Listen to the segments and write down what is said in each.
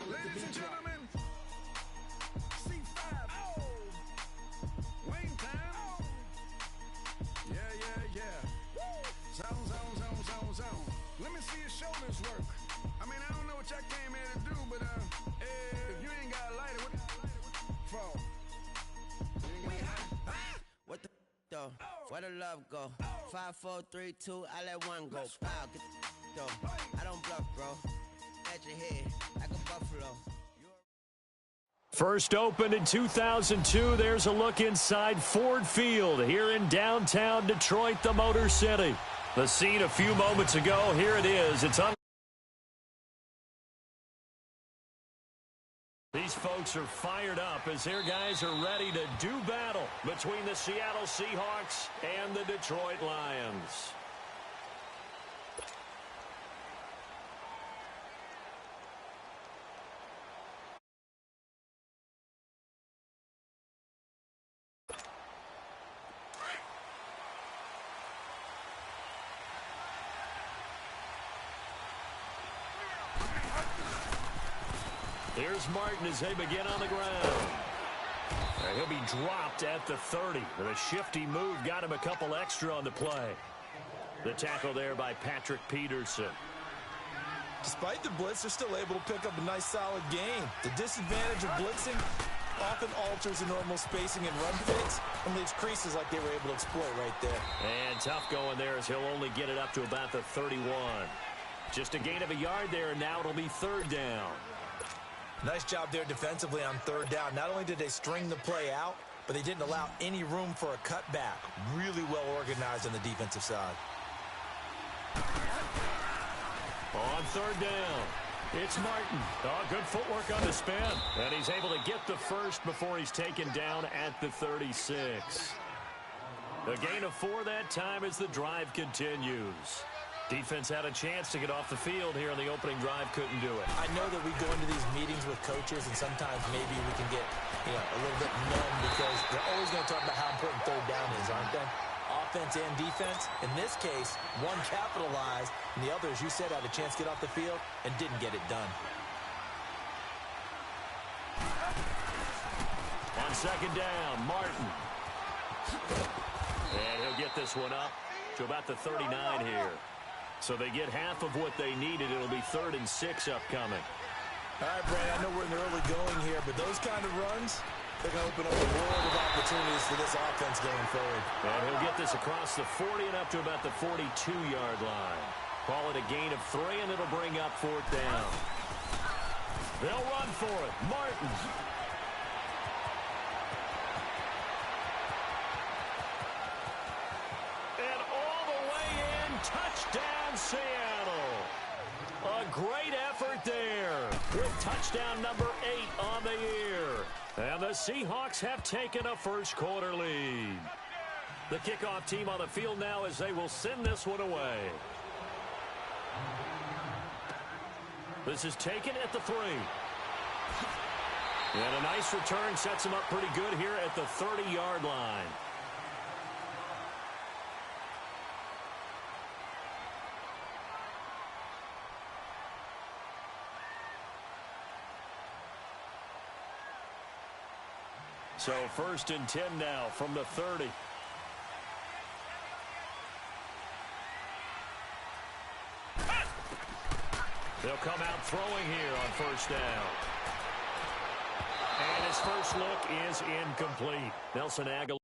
Ladies and gentlemen, C5. Oh! Wing time. Yeah. Zone. Let me see your shoulders work. I mean, I don't know what y'all came here to do, but if you ain't got a lighter, what for? What the though? Where the love go? 5, 4, 3, 2, I let one go. Wow, get the though. I don't bluff, bro. At your head like a buffalo. First opened in 2002, there's a look inside Ford Field here in downtown Detroit, the Motor City. The scene a few moments ago, here it is. These folks are fired up as their guys are ready to do battle between the Seattle Seahawks and the Detroit Lions. Here's Martin as they begin on the ground. He'll be dropped at the 30. The shifty move got him a couple extra on the play. The tackle there by Patrick Peterson. Despite the blitz, they're still able to pick up a nice solid gain. The disadvantage of blitzing often alters the normal spacing and run fits and leaves creases like they were able to exploit right there. And tough going there as he'll only get it up to about the 31. Just a gain of a yard there, and now it'll be third down. Nice job there defensively on third down. Not only did they string the play out, but they didn't allow any room for a cutback. Really well organized on the defensive side. On third down, it's Martin. Oh, good footwork on the spin. And he's able to get the first before he's taken down at the 36. A gain of 4 that time as the drive continues. Defense had a chance to get off the field here on the opening drive, couldn't do it. I know that we go into these meetings with coaches, and sometimes maybe we can get a little bit numb because they're always going to talk about how important third down is, aren't they? Offense and defense. In this case, one capitalized, and the other, as you said, had a chance to get off the field and didn't get it done. On second down, Martin. And he'll get this one up to about the 39 here. So they get half of what they needed. It'll be 3rd and 6 upcoming. All right, Brad, I know we're in the early going here, but those kind of runs, they're going to open up a world of opportunities for this offense going forward. And he'll get this across the 40 and up to about the 42-yard line. Call it a gain of 3, and it'll bring up 4th down. They'll run for it. Martin. And all the way in, touchdown Seattle. A great effort there with touchdown number 8 on the year. And the Seahawks have taken a first quarter lead. The kickoff team on the field now as they will send this one away. This is taken at the 3. And a nice return sets him up pretty good here at the 30-yard line. So 1st and 10 now from the 30. They'll come out throwing here on 1st down. And his first look is incomplete. Nelson Agholor.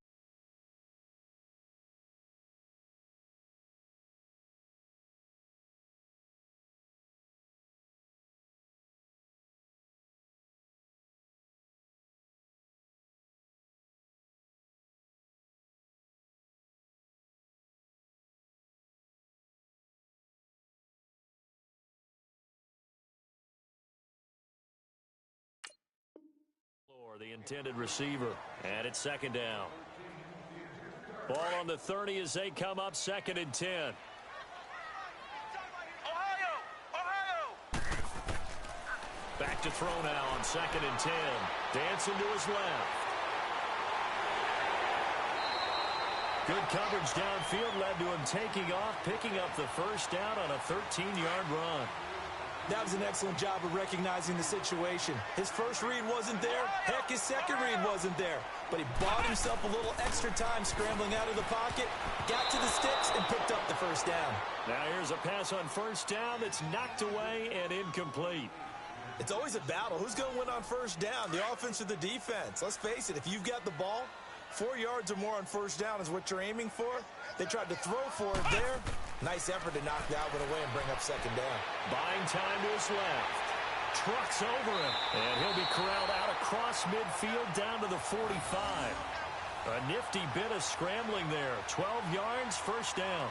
The intended receiver, and it's 2nd down. Ball on the 30 as they come up 2nd and 10. Back to throw now on 2nd and 10. Dancing to his left. Good coverage downfield led to him taking off, picking up the first down on a 13-yard run. That was an excellent job of recognizing the situation. His first read wasn't there. Heck, his second read wasn't there. But he bought himself a little extra time scrambling out of the pocket, got to the sticks, and picked up the first down. Now here's a pass on first down that's knocked away and incomplete. It's always a battle. Who's going to win on first down, the offense or the defense? Let's face it, if you've got the ball, 4 yards or more on first down is what you're aiming for. They tried to throw for it there. Nice effort to knock that one away and bring up second down. Buying time to his left. Trucks over him. And he'll be corralled out across midfield down to the 45. A nifty bit of scrambling there. 12 yards, first down.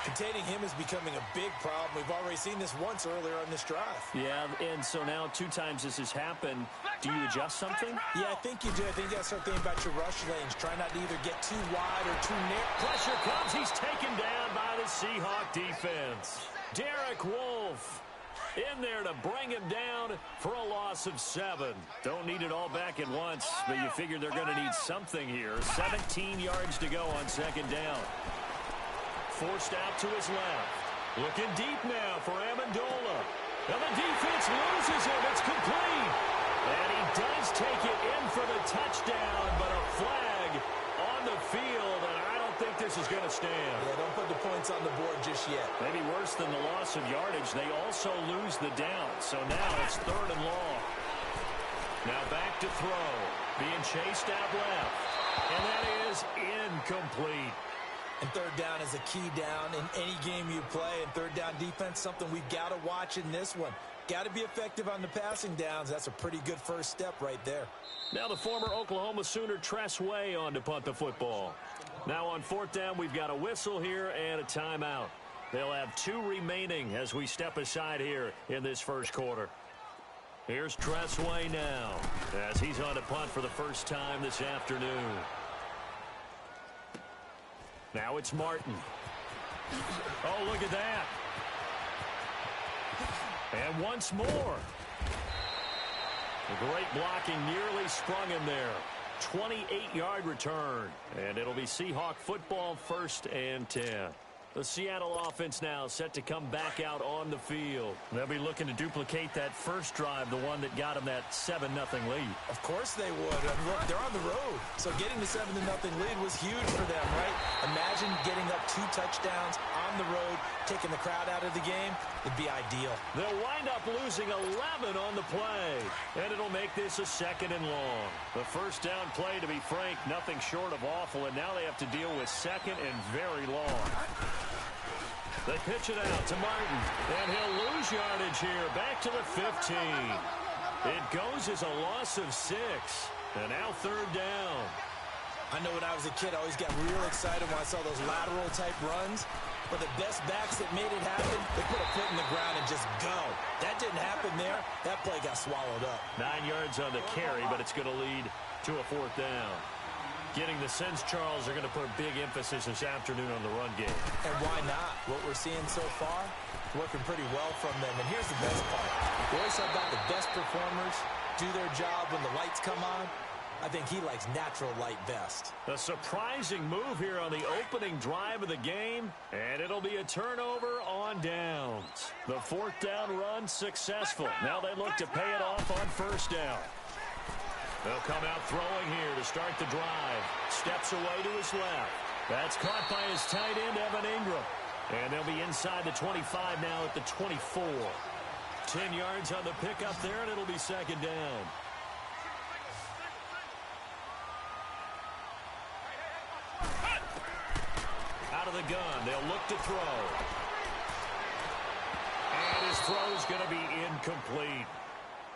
Containing him is becoming a big problem. We've already seen this once earlier on this drive. Yeah, and so now 2 times this has happened. Do you adjust something? Yeah, I think you do. I think you got to start thinking about your rush lanes. Try not to either get too wide or too narrow. Pressure comes. He's taken down by the Seahawk defense. Derek Wolfe in there to bring him down for a loss of 7. Don't need it all back at once, but you figure they're going to need something here. 17 yards to go on second down. Forced out to his left. Looking deep now for Amendola. And the defense loses him. It's complete. And he does take it in for the touchdown, but a flag on the field, and I don't think this is going to stand. Yeah, don't put the points on the board just yet. Maybe worse than the loss of yardage, they also lose the down. So now it's 3rd and long. Now back to throw. Being chased out left. And that is incomplete. And third down is a key down in any game you play. And third down defense, something we've got to watch in this one. Got to be effective on the passing downs. That's a pretty good first step right there. Now the former Oklahoma Sooner Tress Way on to punt the football. Now on 4th down, we've got a whistle here and a timeout. They'll have 2 remaining as we step aside here in this first quarter. Here's Tress Way now as he's on to punt for the first time this afternoon. Now it's Martin. Oh, look at that. And once more. The great blocking nearly sprung him there. 28-yard return. And it'll be Seahawk football, 1st and 10. The Seattle offense now set to come back out on the field. They'll be looking to duplicate that first drive, the one that got them that 7-0 lead. Of course they would. And look, they're on the road. So getting the 7-0 lead was huge for them, right? Imagine getting up 2 touchdowns on the road, taking the crowd out of the game. It'd be ideal. They'll wind up losing 11 on the play. And it'll make this a 2nd and long. The first down play, to be frank, nothing short of awful. And now they have to deal with 2nd and very long. They pitch it out to Martin, and he'll lose yardage here, back to the 15. It goes as a loss of 6, and now 3rd down. I know when I was a kid, I always got real excited when I saw those lateral-type runs. But the best backs that made it happen, they put a foot in the ground and just go. That didn't happen there. That play got swallowed up. 9 yards on the carry, but it's going to lead to a 4th down. Getting the sense Charles are going to put a big emphasis this afternoon on the run game. And why not? What we're seeing so far, working pretty well from them. And here's the best part. We always talk about the best performers do their job when the lights come on. I think he likes natural light best. A surprising move here on the opening drive of the game, and it'll be a turnover on downs. The 4th down run successful. Now they look to pay it off on 1st down. They'll come out throwing here to start the drive. Steps away to his left. That's caught by his tight end, Evan Ingram. And they'll be inside the 25 now at the 24. 10 yards on the pickup there, and it'll be 2nd down. Out of the gun, they'll look to throw. And his throw's going to be incomplete.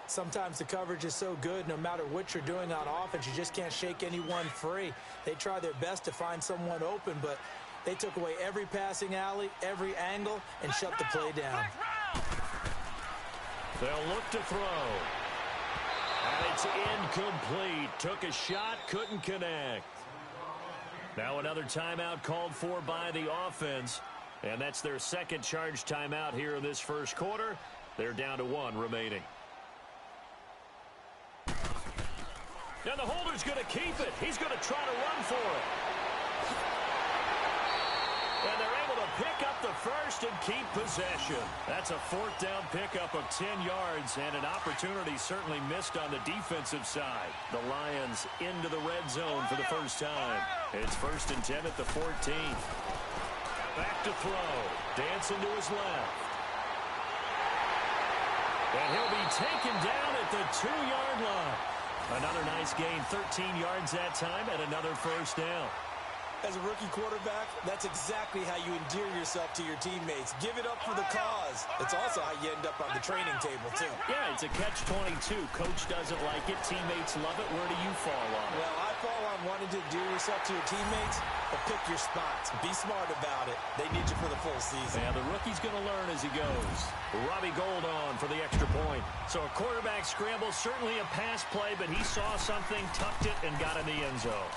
Sometimes the coverage is so good, no matter what you're doing on offense, you just can't shake anyone free. They try their best to find someone open, but they took away every passing alley, every angle, and shut the play down. They'll look to throw. And it's incomplete. Took a shot, couldn't connect. Now another timeout called for by the offense, and that's their 2nd charge timeout here in this first quarter. They're down to 1 remaining. Now the holder's going to keep it. He's going to try to run for it. And they're able to pick up the first and keep possession. That's a fourth down pickup of 10 yards and an opportunity certainly missed on the defensive side. The Lions into the red zone for the first time. It's 1st and 10 at the 14th. Back to throw. Dancing to his left. And he'll be taken down at the 2-yard line. Another nice gain, 13 yards that time, and another first down. As a rookie quarterback, that's exactly how you endear yourself to your teammates. Give it up for the cause. It's also how you end up on the training table, too. Yeah, it's a catch-22. Coach doesn't like it. Teammates love it. Where do you fall on it? Well, I fall on wanting to endear yourself to your teammates, but pick your spots. Be smart about it. They need you for the full season. Yeah, the rookie's going to learn as he goes. Robbie Gould on for the extra point. So a quarterback scramble, certainly a pass play, but he saw something, tucked it, and got in the end zone.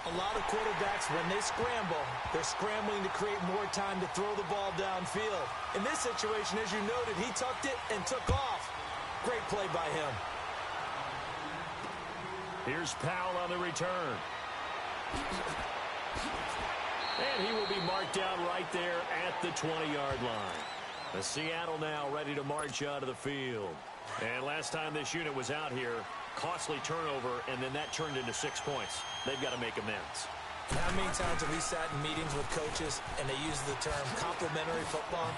A lot of quarterbacks, when they scramble, they're scrambling to create more time to throw the ball downfield. In this situation, as you noted, he tucked it and took off. Great play by him. Here's Powell on the return. And he will be marked down right there at the 20-yard line. The Seattle now ready to march out of the field. And last time this unit was out here, costly turnover, and then that turned into 6 points. They've got to make amends. How many times have we sat in meetings with coaches and they use the term complementary football?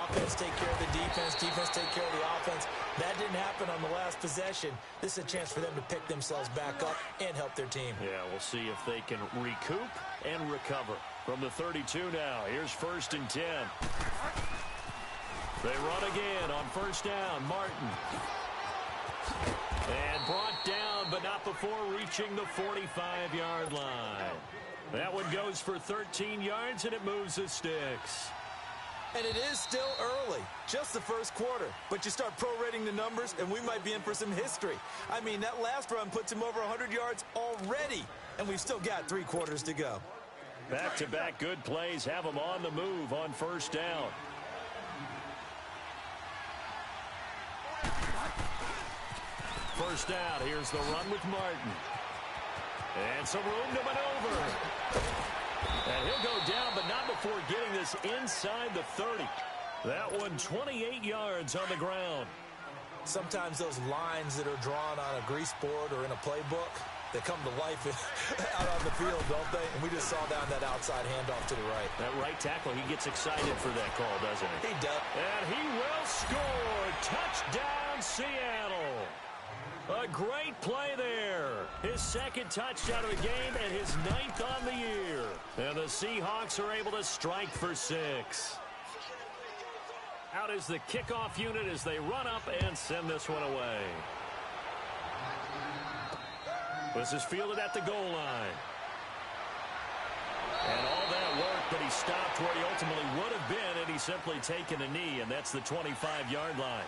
Offense take care of the defense, defense take care of the offense. That didn't happen on the last possession. This is a chance for them to pick themselves back up and help their team. Yeah, we'll see if they can recoup and recover. From the 32 now, here's 1st and 10. They run again on 1st down. Martin. And brought down, but not before reaching the 45-yard line. That one goes for 13 yards, and it moves the sticks. And it is still early, just the first quarter. But you start prorating the numbers, and we might be in for some history. I mean, that last run puts him over 100 yards already, and we've still got 3 quarters to go. Back-to-back good plays have him on the move on 1st down. First down, here's the run with Martin. And some room to maneuver. And he'll go down, but not before getting this inside the 30. That one 28 yards on the ground. Sometimes those lines that are drawn on a grease board or in a playbook, they come to life out on the field, don't they? And we just saw down that outside handoff to the right. That right tackle, he gets excited for that call, doesn't he? He does. And he will score. Touchdown, Seattle. A great play there. His 2nd touchdown of the game and his 9th on the year. And the Seahawks are able to strike for 6. Out is the kickoff unit as they run up and send this one away. This is fielded at the goal line. And all that work, but he stopped where he ultimately would have been had he simply taken a knee, and that's the 25-yard line.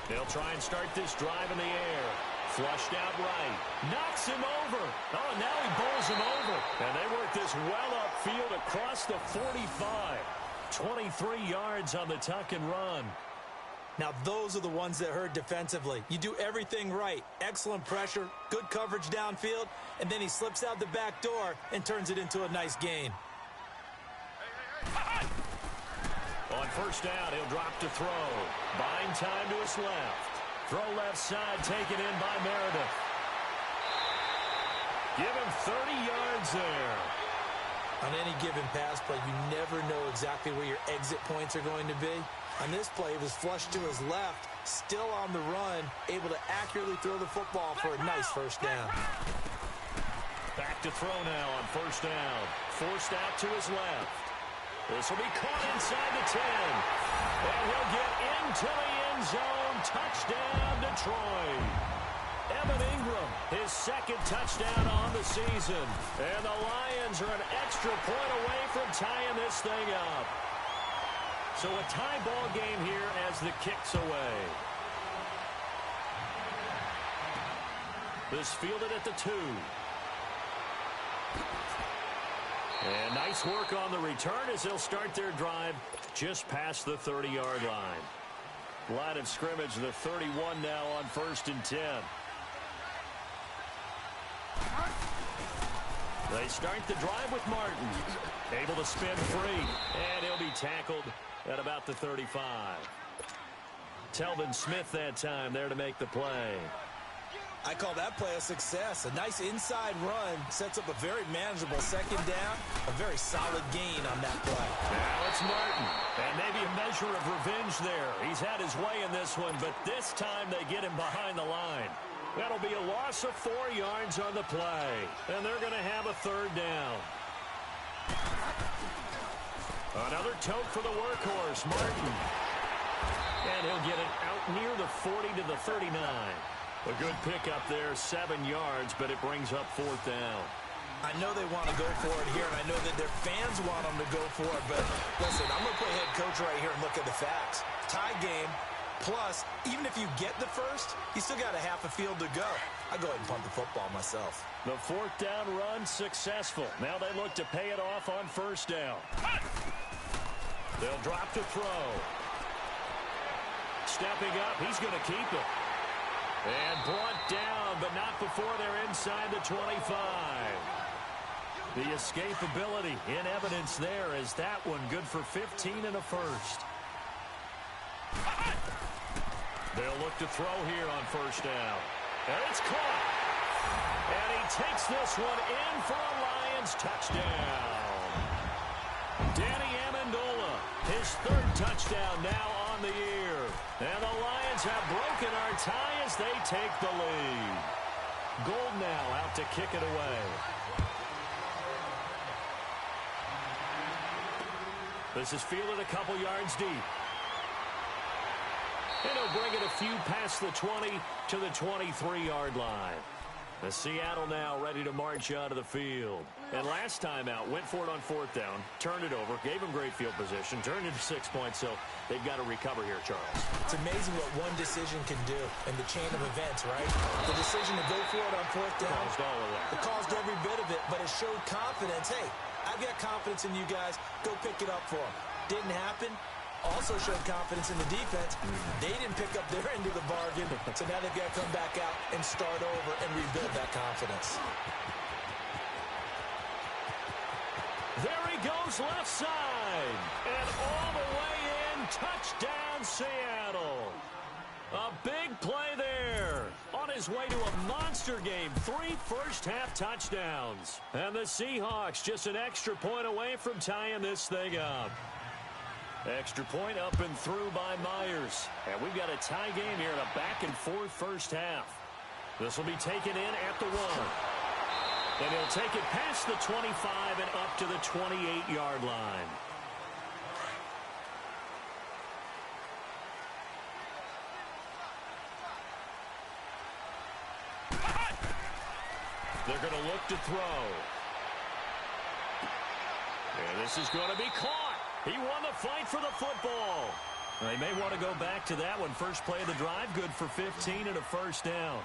They'll try and start this drive in the air. Flushed out right. Knocks him over. Oh, now he bowls him over. And they work this well upfield across the 45. 23 yards on the tuck and run. Now, those are the ones that hurt defensively. You do everything right. Excellent pressure, good coverage downfield, and then he slips out the back door and turns it into a nice gain. On 1st down, he'll drop to throw. Buying time to his left. Throw left side taken in by Meredith. Give him 30 yards there. On any given pass play, you never know exactly where your exit points are going to be. On this play, it was flushed to his left, still on the run, able to accurately throw the football for a nice 1st down. Back to throw now on 1st down. Forced out to his left. This will be caught inside the 10. And he'll get into the end zone. Touchdown, Detroit. Evan Ingram, his 2nd touchdown on the season. And the Lions are an extra point away from tying this thing up. So a tie ball game here as the kick's away. This fielded at the 2. And nice work on the return as they'll start their drive just past the 30-yard line. Line of scrimmage, the 31 now on 1st and 10. They start the drive with Martin. Able to spin free. And he'll be tackled at about the 35. Telvin Smith that time there to make the play. I call that play a success. A nice inside run sets up a very manageable second down. A very solid gain on that play. Now it's Martin. And maybe a measure of revenge there. He's had his way in this one, but this time they get him behind the line. That'll be a loss of 4 yards on the play. And they're going to have a third down. Another tote for the workhorse, Martin. And he'll get it out near the 40 to the 39. A good pickup there, 7 yards, but it brings up 4th down. I know they want to go for it here, and I know that their fans want them to go for it, but listen, I'm going to play head coach right here and look at the facts. Tie game, plus, even if you get the first, you still got a half a field to go. I'll go ahead and punt the football myself. The 4th down run successful. Now they look to pay it off on 1st down. They'll drop to throw. Stepping up, he's going to keep it. And brought down, but not before they're inside the 25. The escapability in evidence there as that one good for 15 and a first. They'll look to throw here on 1st down. And it's caught. And he takes this one in for a Lions touchdown. Danny Amendola, his 3rd touchdown now on the year. And the Lions have broken our tie as they take the lead. Gold now out to kick it away. This is fielded a couple yards deep. And he'll bring it a few past the 20 to the 23-yard line. The Seattle now ready to march out of the field. And last time out, went for it on 4th down, turned it over, gave him great field position, turned it to 6 points, so they've got to recover here, Charles. It's amazing what one decision can do in the chain of events, right? The decision to go for it on 4th down. Caused all of that. It caused every bit of it, but it showed confidence. Hey, I've got confidence in you guys. Go pick it up for them. Didn't happen. Also showed confidence in the defense. They didn't pick up their end of the bargain, so now they've got to come back out and start over and rebuild that confidence. There he goes left side. And all the way in, touchdown Seattle. A big play there. On his way to a monster game, 3 first-half touchdowns. And the Seahawks just an extra point away from tying this thing up. Extra point up and through by Myers. And we've got a tie game here in a back-and-forth first half. This will be taken in at the 1. And he'll take it past the 25 and up to the 28-yard line. They're going to look to throw. And this is going to be caught. He won the fight for the football. They may want to go back to that one. First play of the drive, good for 15 and a first down.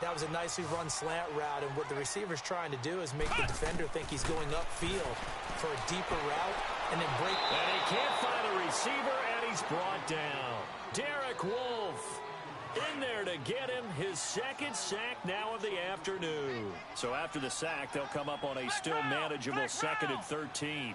That was a nicely run slant route, and what the receiver's trying to do is make the defender think he's going upfield for a deeper route and then break. And he can't find a receiver, and he's brought down. Derek Wolfe in there to get him his 2nd sack now of the afternoon. So after the sack, they'll come up on a still manageable 2nd and 13.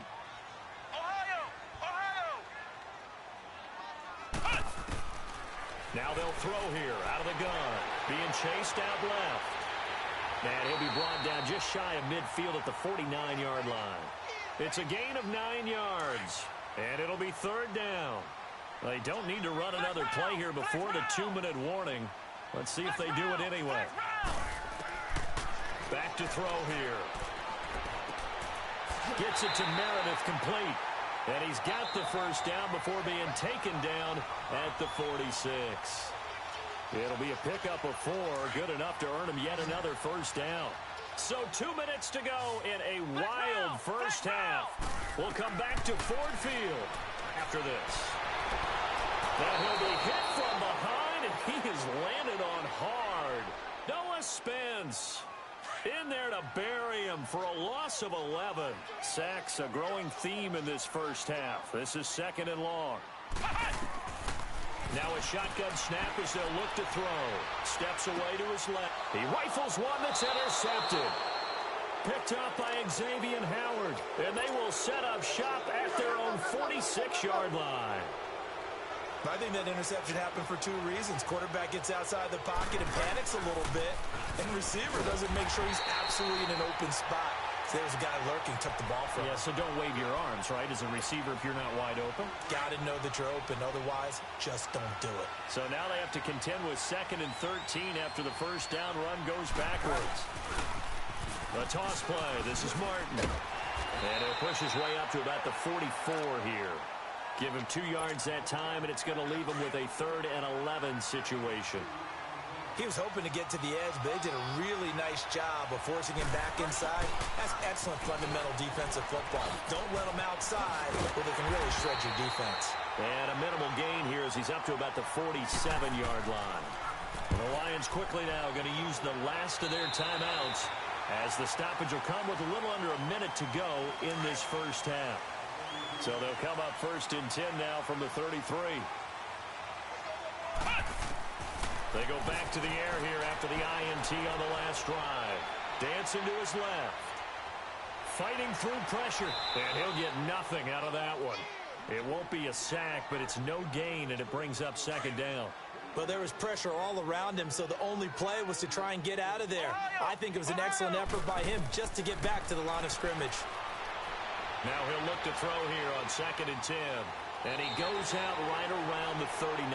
Now they'll throw here out of the gun. Being chased out left. And he'll be brought down just shy of midfield at the 49-yard line. It's a gain of 9 yards. And it'll be 3rd down. They don't need to run another play here before the 2-minute warning. Let's see if they do it anyway. Back to throw here. Gets it to Meredith complete. And he's got the first down before being taken down at the 46. It'll be a pickup of 4, good enough to earn him yet another first down. So 2 minutes to go in a wild first half. We'll come back to Ford Field after this. Now he'll be hit from behind, and he is landed on hard. Noah Spence in there to bury him for a loss of 11. Sacks a growing theme in this first half. This is 2nd and long. Now a shotgun snap as they'll look to throw. Steps away to his left. He rifles one that's intercepted. picked up by Xavier Howard, and they will set up shop at their own 46-yard line. I think that interception happened for two reasons. Quarterback gets outside the pocket and panics a little bit, and receiver doesn't make sure he's absolutely in an open spot. So there's a guy lurking, took the ball from him. Yeah, so don't wave your arms, right, as a receiver if you're not wide open. Got to know that you're open. Otherwise, just don't do it. So now they have to contend with 2nd and 13 after the first down run goes backwards. A toss play. This is Martin. And he'll push his way up to about the 44 here. Give him 2 yards that time, and it's going to leave him with a 3rd and 11 situation. He was hoping to get to the edge, but they did a really nice job of forcing him back inside. That's excellent fundamental defensive football. Don't let him outside where they can really shred your defense. And a minimal gain here as he's up to about the 47-yard line. The Lions quickly now going to use the last of their timeouts as the stoppage will come with a little under a minute to go in this first half. So they'll come up 1st and 10 now from the 33. They go back to the air here after the INT on the last drive. Dancing to his left. Fighting through pressure. And he'll get nothing out of that one. It won't be a sack, but it's no gain, and it brings up 2nd down. Well, there was pressure all around him, so the only play was to try and get out of there. I think it was an excellent effort by him just to get back to the line of scrimmage. Now he'll look to throw here on 2nd and 10. And he goes out right around the 39.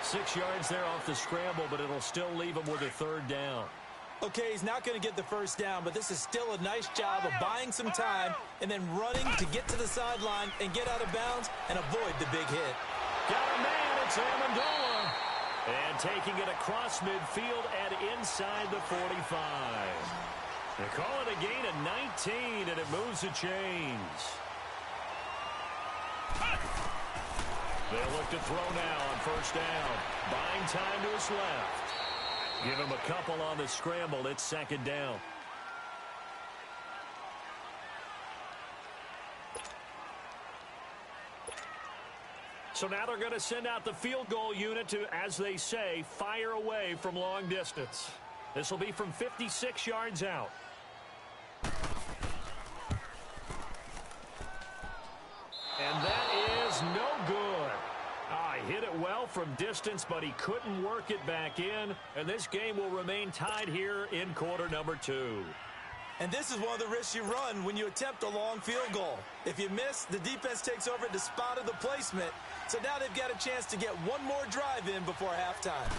6 yards there off the scramble, but it'll still leave him with a 3rd down. Okay, he's not going to get the first down, but this is still a nice job of buying some time and then running to get to the sideline and get out of bounds and avoid the big hit. Got a man, it's Amendola. And taking it across midfield and inside the 45. They call it a gain of 19, and it moves the chains. They'll look to throw now on 1st down. Buying time to his left. Give him a couple on the scramble. It's 2nd down. So now they're going to send out the field goal unit to, as they say, fire away from long distance. This will be from 56 yards out. And that is no good. He hit it well from distance, but he couldn't work it back in. And this game will remain tied here in quarter number 2. And this is one of the risks you run when you attempt a long field goal. If you miss, the defense takes over at the spot of the placement. So now they've got a chance to get one more drive in before halftime.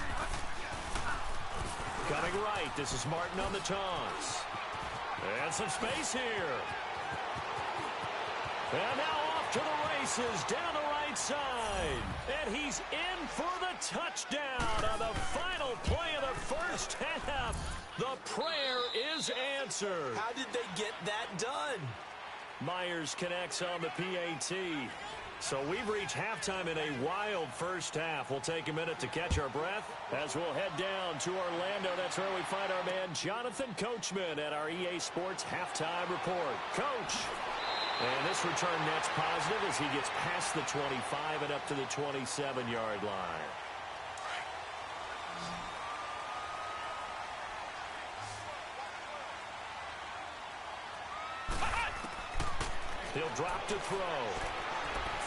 Coming right, this is Martin on the toss. And some space here. And now off to the races, down the right side. And he's in for the touchdown on the final play of the first half. The prayer is answered. How did they get that done? Myers connects on the PAT. So we've reached halftime in a wild first half. We'll take a minute to catch our breath as we'll head down to Orlando. That's where we find our man Jonathan Coachman at our EA Sports Halftime Report. Coach! And this return net's positive as he gets past the 25 and up to the 27-yard line. He'll drop to throw.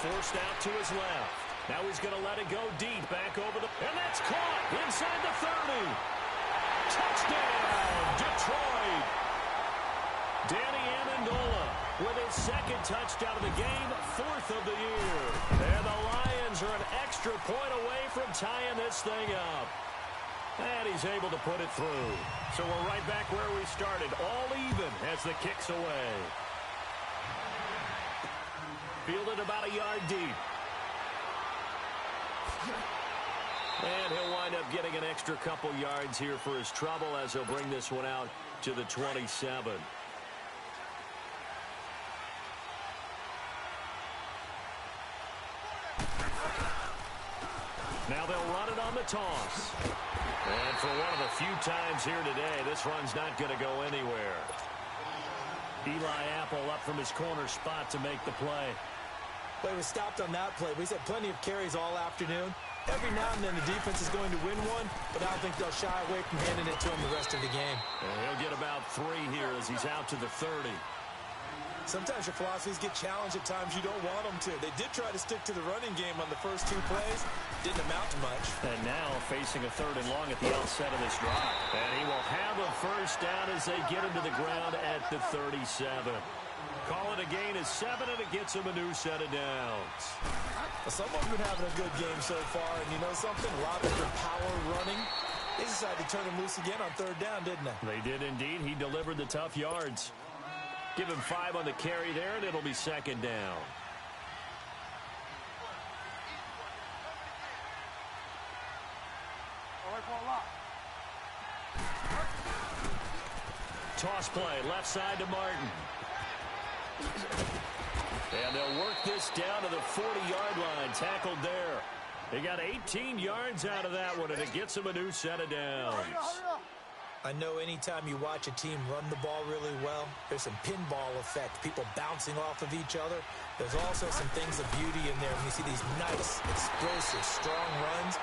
Forced out to his left. Now he's going to let it go deep back over the... And that's caught inside the 30. Touchdown, Detroit. Danny Amendola with his 2nd touchdown of the game, 4th of the year. And the Lions are an extra point away from tying this thing up. And he's able to put it through. So we're right back where we started, all even as the kick's away. Fielded about a yard deep. And he'll wind up getting an extra couple yards here for his trouble as he'll bring this one out to the 27. Now they'll run it on the toss. And for one of the few times here today, this run's not going to go anywhere. Eli Apple up from his corner spot to make the play. But he was stopped on that play. He's had plenty of carries all afternoon. Every now and then the defense is going to win one, but I don't think they'll shy away from handing it to him the rest of the game. And he'll get about 3 here as he's out to the 30. Sometimes your philosophies get challenged at times you don't want them to. They did try to stick to the running game on the first 2 plays. Didn't amount to much. And now facing a 3rd and long at the outset of this drive. And he will have a first down as they get him to the ground at the 37. Call it a gain of 7, and it gets him a new set of downs. Well, someone's been having a good game so far, and you know something? A lot of good power running. They decided to turn him loose again on 3rd down, didn't they? They did indeed. He delivered the tough yards. Give him 5 on the carry there, and it'll be 2nd down. Toss play, left side to Martin. And they'll work this down to the 40-yard line, tackled there. They got 18 yards out of that one, and it gets him a new set of downs. I know anytime you watch a team run the ball really well, there's some pinball effect, people bouncing off of each other. There's also some things of beauty in there when you see these nice, explosive, strong runs.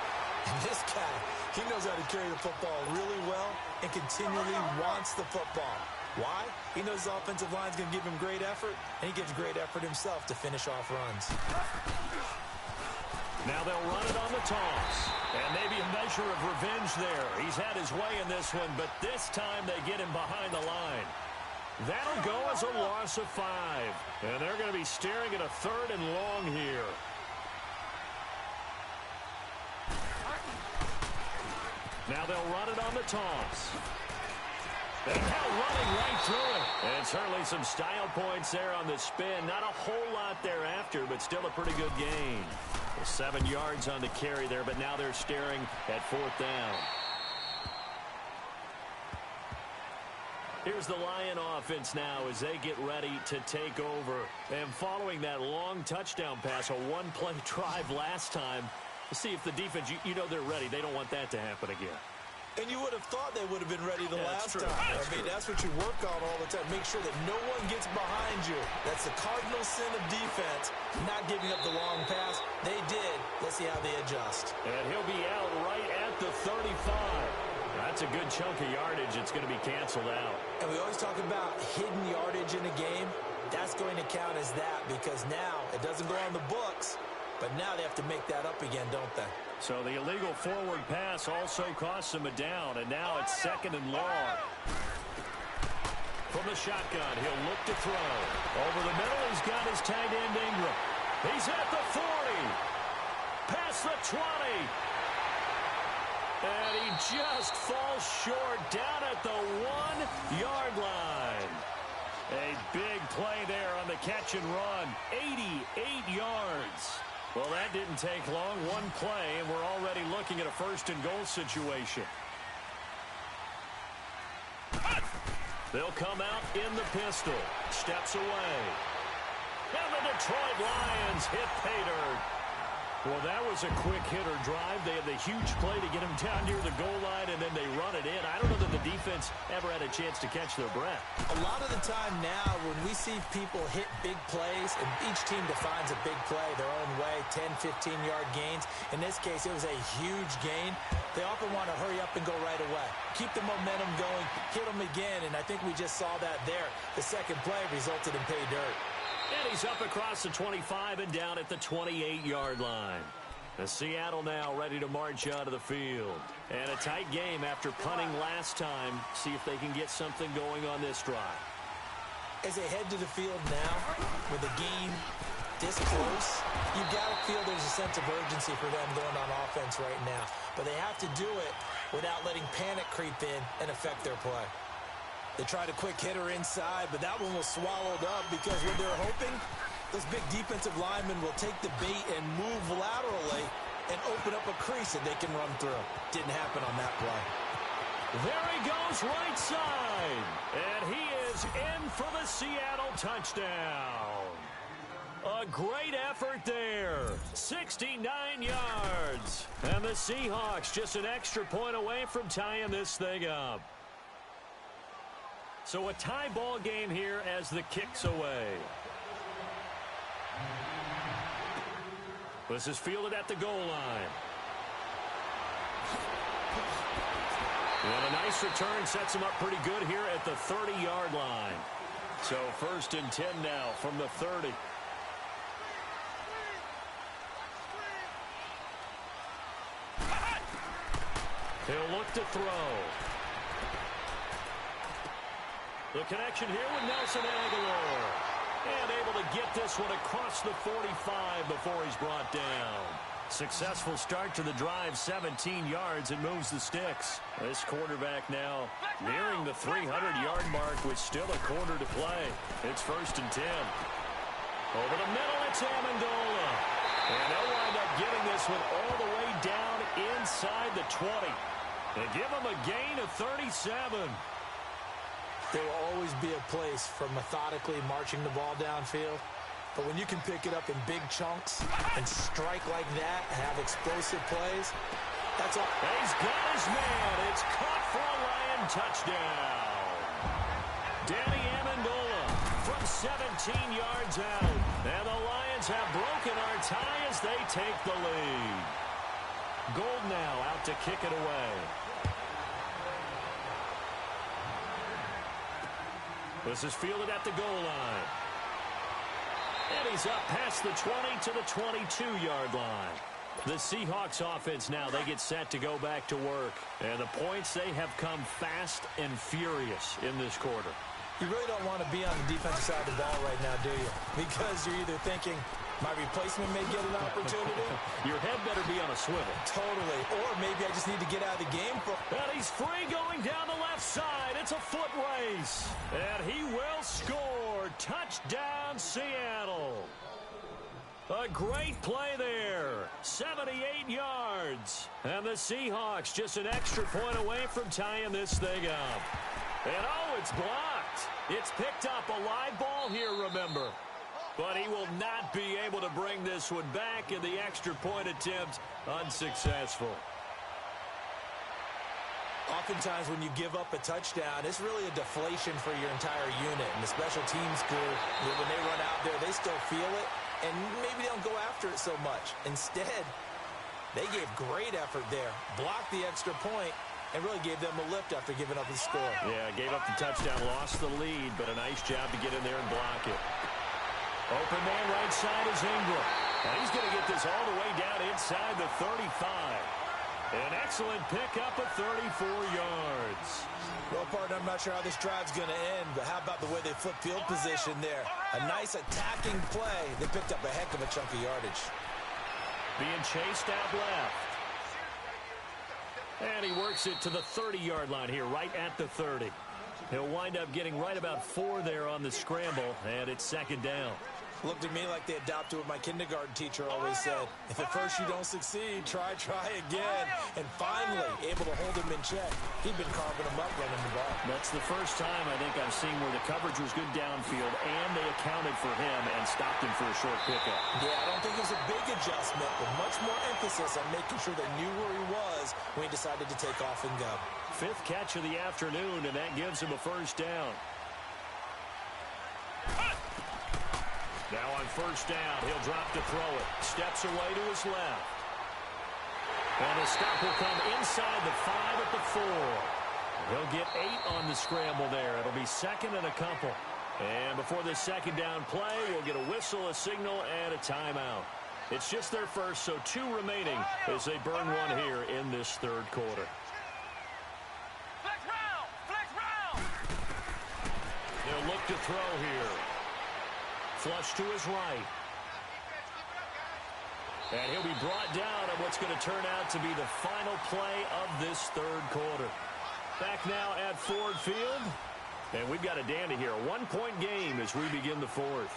And this guy, he knows how to carry the football really well and continually wants the football. Why? He knows his offensive line's going to give him great effort, and he gives great effort himself to finish off runs. Now they'll run it on the toss. And maybe a measure of revenge there. He's had his way in this one, but this time they get him behind the line. That'll go as a loss of 5. And they're going to be staring at a 3rd and long here. Now they'll run it on the toss. And now running right through it. And certainly some style points there on the spin. Not a whole lot thereafter, but still a pretty good gain. 7 yards on the carry there, but now they're staring at 4th down. Here's the Lion offense now as they get ready to take over. And following that long touchdown pass, a 1-play drive last time, to see if the defense, you know they're ready. They don't want that to happen again. And you would have thought they would have been ready the last time. That's what you work on all the time. Make sure that no one gets behind you. That's the cardinal sin of defense, not giving up the long pass. They did. Let's see how they adjust. And he'll be out right at the 35. That's a good chunk of yardage. It's going to be canceled out. And we always talk about hidden yardage in a game. That's going to count as that because now it doesn't go on the books, but now they have to make that up again, don't they? So the illegal forward pass also costs him a down, and now it's 2nd and long. From the shotgun, he'll look to throw. Over the middle, he's got his tight end Ingram. He's at the 40. Past the 20. And he just falls short down at the 1-yard line. A big play there on the catch and run. 88 yards. Well, that didn't take long. 1 play, and we're already looking at a 1st and goal situation. They'll come out in the pistol. Steps away. And the Detroit Lions hit pay dirt. Well, that was a quick hitter drive. They had the huge play to get him down near the goal line, and then they run it in. I don't know that the defense ever had a chance to catch their breath. A lot of the time now when we see people hit big plays, and each team defines a big play their own way, 10, 15-yard gains. In this case, it was a huge gain. They often want to hurry up and go right away. Keep the momentum going, hit them again, and I think we just saw that there. The second play resulted in pay dirt. And he's up across the 25 and down at the 28-yard line. The Seattle now ready to march out of the field. And a tight game after punting last time. See if they can get something going on this drive. As they head to the field now, with the game this close, you've got to feel there's a sense of urgency for them going on offense right now. But they have to do it without letting panic creep in and affect their play. They tried a quick hitter inside, but that one was swallowed up because what they're hoping, those big defensive linemen will take the bait and move laterally and open up a crease that they can run through. Didn't happen on that play. There he goes right side. And he is in for the Seattle touchdown. A great effort there. 69 yards. And the Seahawks just an extra point away from tying this thing up. So a tie ball game here as the kick's away. This is fielded at the goal line. And a nice return sets him up pretty good here at the 30-yard line. So 1st and 10 now from the 30. He'll look to throw. The connection here with Nelson Aguilar. And able to get this one across the 45 before he's brought down. Successful start to the drive, 17 yards, and moves the sticks. This quarterback now nearing the 300-yard mark with still a quarter to play. It's 1st and 10. Over the middle, it's Amendola. And they'll wind up getting this one all the way down inside the 20. And give them a gain of 37. There will always be a place for methodically marching the ball downfield. But when you can pick it up in big chunks and strike like that and have explosive plays, that's all. He's got his man. It's caught for a Lion touchdown. Danny Amendola from 17 yards out. And the Lions have broken our tie as they take the lead. Gold now out to kick it away. This is fielded at the goal line. And he's up past the 20 to the 22-yard line. The Seahawks offense now, they get set to go back to work. And the points, they have come fast and furious in this quarter. You really don't want to be on the defensive side of the ball right now, do you? Because you're either thinking, my replacement may get an opportunity. Your head better be on a swivel. Totally. Or maybe I just need to get out of the game. And he's free going down the left side. It's a foot race. And he will score. Touchdown, Seattle. A great play there. 78 yards. And the Seahawks just an extra point away from tying this thing up. And oh, it's blocked. It's picked up. A live ball here, remember. But he will not be able to bring this one back, in the extra point attempt unsuccessful. Oftentimes when you give up a touchdown, it's really a deflation for your entire unit. And the special teams group, when they run out there, they still feel it. And maybe they don't go after it so much. Instead, they gave great effort there. Blocked the extra point. And really gave them a lift after giving up the score. Yeah, gave up the touchdown, lost the lead, but a nice job to get in there and block it. Open man right side is Ingram. And he's going to get this all the way down inside the 35. An excellent pickup of 34 yards. Well, partner, I'm not sure how this drive's going to end, but how about the way they flip field position there? A nice attacking play. They picked up a heck of a chunk of yardage. Being chased out left. And he works it to the 30-yard line here, right at the 30. He'll wind up getting right about 4 there on the scramble, and it's 2nd down. Looked at me like they adopted what my kindergarten teacher always said. If at first you don't succeed, try again. And finally, able to hold him in check. He'd been carving him up running the ball. That's the first time I think I've seen where the coverage was good downfield, and they accounted for him and stopped him for a short pickup. Yeah, I don't think it was a big adjustment, but much more emphasis on making sure they knew where he was when he decided to take off and go. 5th catch of the afternoon, and that gives him a 1st down. Now on 1st down, he'll drop to throw it. Steps away to his left. And the stop will come inside the 5 at the 4. He'll get 8 on the scramble there. It'll be 2nd and a couple. And before this 2nd down play, we'll get a whistle, a signal, and a timeout. It's just their first, so 2 remaining as they burn one here in this 3rd quarter. Flex round! He'll look to throw here. Flush to his right. And he'll be brought down on what's going to turn out to be the final play of this 3rd quarter. Back now at Ford Field. And we've got a dandy here. A 1-point game as we begin the 4th.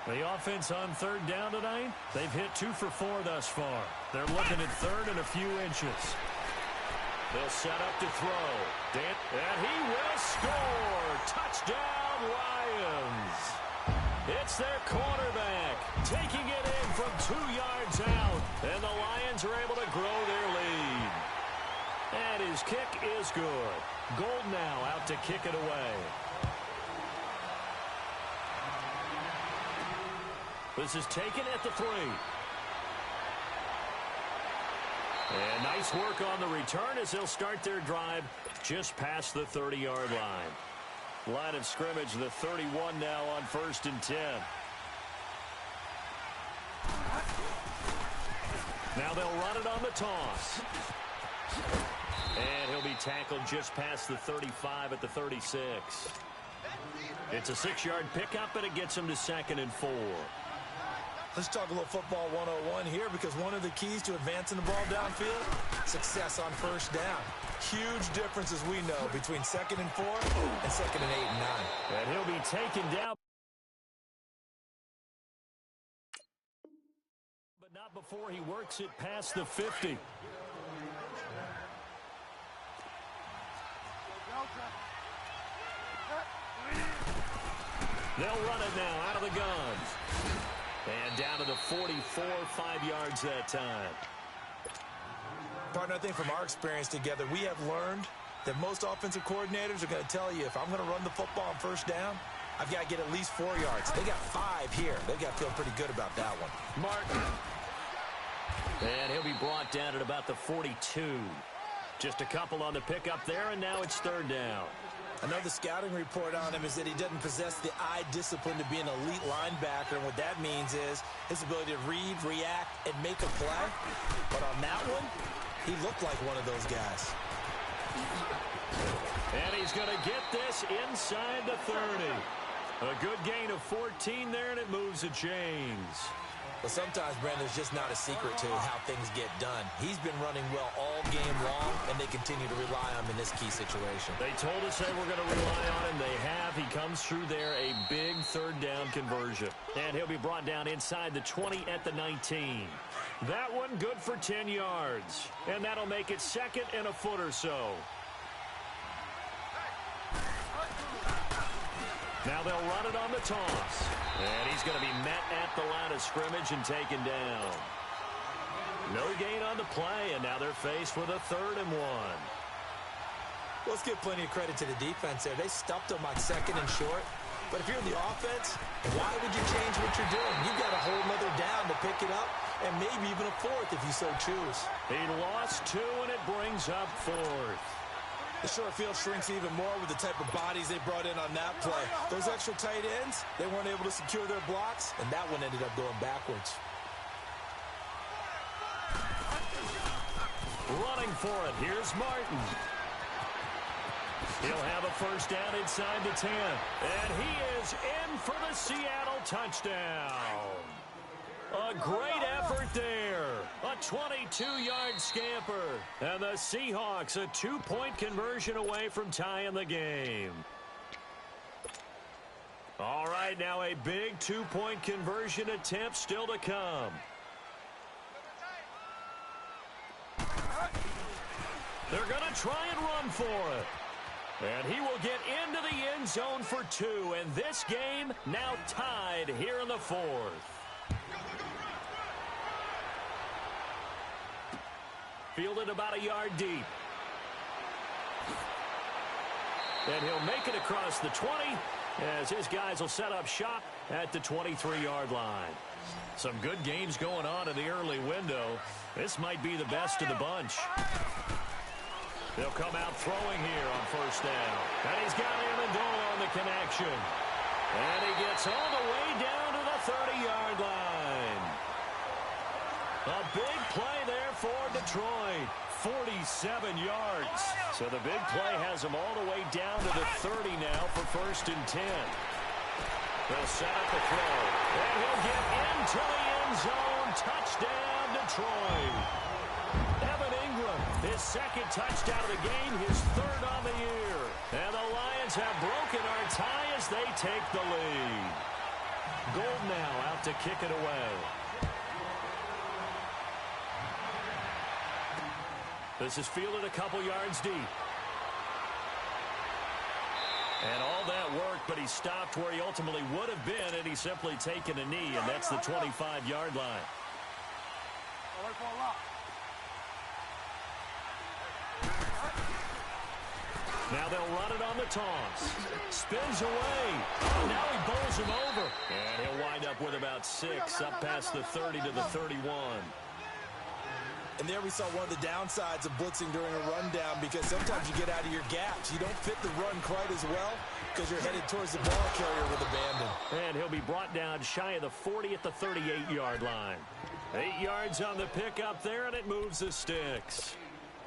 The offense on 3rd down tonight, they've hit 2 for 4 thus far. They're looking at 3rd and a few inches. They'll set up to throw. And he will score. Touchdown, Lions. It's their quarterback taking it in from 2 yards out. And the Lions are able to grow their lead. And his kick is good. Gold now out to kick it away. This is taken at the 3. And nice work on the return as they'll start their drive just past the 30-yard line. Line of scrimmage, the 31 now on 1st and 10. Now they'll run it on the toss. And he'll be tackled just past the 35 at the 36. It's a 6-yard pickup, and it gets him to 2nd and 4. Let's talk a little football 101 here, because one of the keys to advancing the ball downfield, success on 1st down. Huge difference, as we know, between 2nd and 4 and 2nd and 8 and 9. And he'll be taken down. But not before he works it past the 50. They'll run it now out of the guns. And down to the 44, 5 yards that time. Partner, I think from our experience together, we have learned that most offensive coordinators are going to tell you, if I'm going to run the football on 1st down, I've got to get at least 4 yards. They got 5 here. They've got to feel pretty good about that one. Martin. And he'll be brought down at about the 42. Just a couple on the pickup there, and now it's 3rd down. Another scouting report on him is that he doesn't possess the eye discipline to be an elite linebacker, and what that means is his ability to read, react, and make a play. But on that one, he looked like one of those guys. And he's going to get this inside the 30. A good gain of 14 there, and it moves the chains. But sometimes, Brandon, there's just not a secret to how things get done. He's been running well all game long, and they continue to rely on him in this key situation. They told us they were going to rely on him. They have. He comes through there, a big 3rd down conversion. And he'll be brought down inside the 20 at the 19. That one good for 10 yards. And that'll make it 2nd and a foot or so. Now they'll run it on the toss. And he's going to be met at the line of scrimmage and taken down. No gain on the play, and now they're faced with a 3rd and 1. Let's give plenty of credit to the defense there. They stuffed them on 2nd and short. But if you're the offense, why would you change what you're doing? You've got a whole nother down to pick it up, and maybe even a 4th if you so choose. He lost 2, and it brings up 4th. The short field shrinks even more with the type of bodies they brought in on that play. Those extra tight ends, they weren't able to secure their blocks, and that one ended up going backwards. Running for it, here's Martin. He'll have a 1st down inside the 10. And he is in for the Seattle touchdown. A great effort there. A 22-yard scamper. And the Seahawks a 2-point conversion away from tying the game. All right, now a big 2-point conversion attempt still to come. They're going to try and run for it. And he will get into the end zone for 2. And this game now tied here in the 4th. Fielded about a yard deep. And he'll make it across the 20 as his guys will set up shop at the 23-yard line. Some good games going on in the early window. This might be the best of the bunch. They'll come out throwing here on 1st down. And he's got Amendola on the connection. And he gets all the way down to the 30-yard line. A big play there for Detroit. 47 yards. So the big play has him all the way down to the 30 now for 1st and 10. They'll set up a throw. And he'll get into the end zone. Touchdown, Detroit. Evan Ingram, his 2nd touchdown of the game, his 3rd on the year. And the Lions have broken our tie as they take the lead. Gold now out to kick it away. This is fielded a couple yards deep. And all that work, but he stopped where he ultimately would have been, and he's simply taken a knee, and that's the 25-yard line. Now they'll run it on the toss. Spins away. Oh, now he bowls him over. And he'll wind up with about 6, up past the 30 to the 31. And there we saw one of the downsides of blitzing during a rundown, because sometimes you get out of your gaps. You don't fit the run quite as well because you're headed towards the ball carrier with abandon. And he'll be brought down shy of the 40 at the 38-yard line. 8 yards on the pickup there, and it moves the sticks.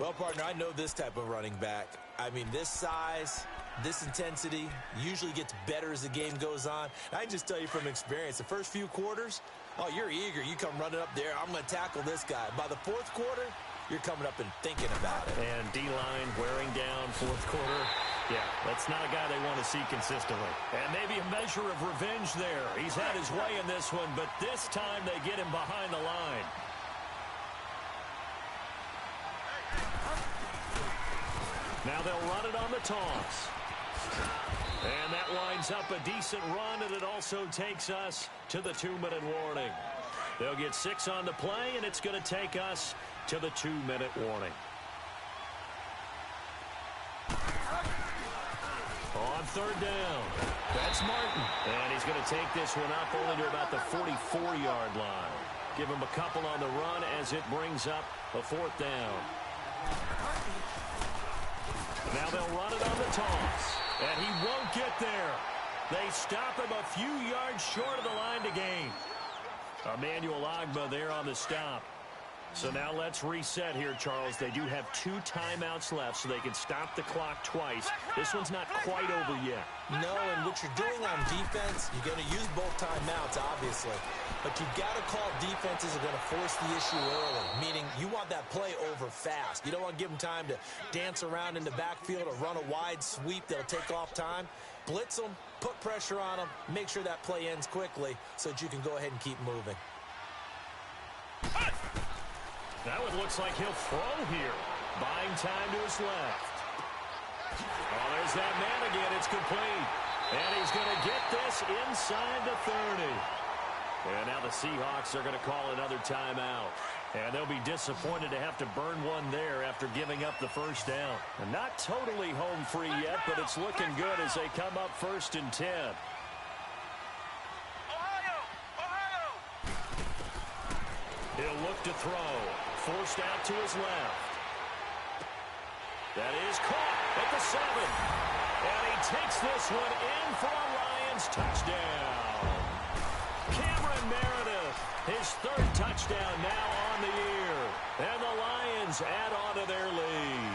Well, partner, I know this type of running back. I mean, this size, this intensity usually gets better as the game goes on. I can just tell you from experience, the first few quarters, oh, you're eager. You come running up there, I'm going to tackle this guy. By the fourth quarter, you're coming up and thinking about it. And D-line wearing down fourth quarter. Yeah, that's not a guy they want to see consistently. And maybe a measure of revenge there. He's had his way in this one, but this time they get him behind the line. Now they'll run it on the toss. And that lines up a decent run, and it also takes us to the 2-minute warning. They'll get 6 on the play, and it's going to take us to the 2-minute warning. On third down, that's Martin. And he's going to take this one up only to about the 44-yard line. Give him a couple on the run as it brings up a 4th down. Now they'll run it on the toss. And he won't get there. They stop him a few yards short of the line to gain. Emmanuel Ogbah there on the stop. So now let's reset here, Charles. They do have 2 timeouts left, so they can stop the clock twice. This one's not quite over yet. No, and what you're doing on defense, you're going to use both timeouts, obviously. But you've got to call defenses are going to force the issue early, meaning you want that play over fast. You don't want to give them time to dance around in the backfield or run a wide sweep that'll take off time. Blitz them, put pressure on them, make sure that play ends quickly so that you can go ahead and keep moving. Now it looks like he'll throw here. Buying time to his left. Oh, there's that man again. It's complete. And he's going to get this inside the 30. And now the Seahawks are going to call another timeout. And they'll be disappointed to have to burn one there after giving up the first down. And not totally home free yet, but it's looking good as they come up 1st and 10. He'll look to throw. Forced out to his left. That is caught at the 7. And he takes this one in for a Lions touchdown. Cameron Meredith, his 3rd touchdown now on the year. And the Lions add on to their lead.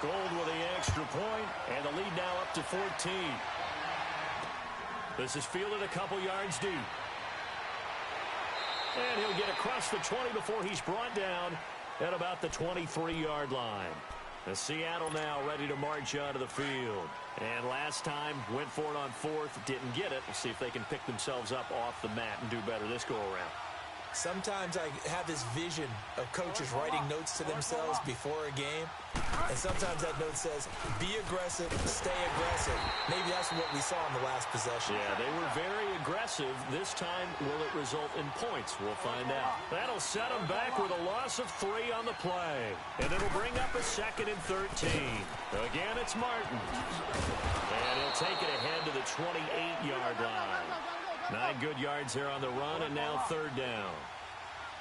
Gold with the extra point, and the lead now up to 14. This is fielded a couple yards deep. And he'll get across the 20 before he's brought down at about the 23-yard line. The Seattle now ready to march out of the field. And last time, went for it on 4th, didn't get it. We'll see if they can pick themselves up off the mat and do better this go-around. Sometimes I have this vision of coaches writing notes to themselves before a game. And sometimes that note says, be aggressive, stay aggressive. Maybe that's what we saw in the last possession. Yeah, they were very aggressive. This time, will it result in points? We'll find out. That'll set them back with a loss of 3 on the play. And it'll bring up a 2nd and 13. Again, it's Martin. And he'll take it ahead to the 28-yard line. 9 good yards there on the run, and now 3rd down.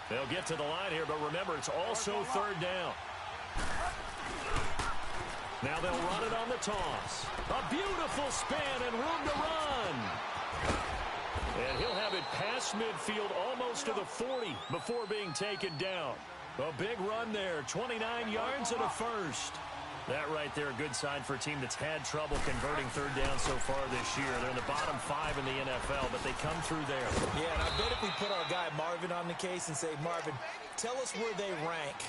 They'll get to the line here, but remember, it's also 3rd down. Now they'll run it on the toss. A beautiful spin and room to run. And he'll have it past midfield almost to the 40 before being taken down. A big run there, 29 yards and a first. That right there, a good sign for a team that's had trouble converting 3rd down so far this year. They're in the bottom 5 in the NFL, but they come through there. Yeah, and I bet if we put our guy Marvin on the case and say, Marvin, tell us where they rank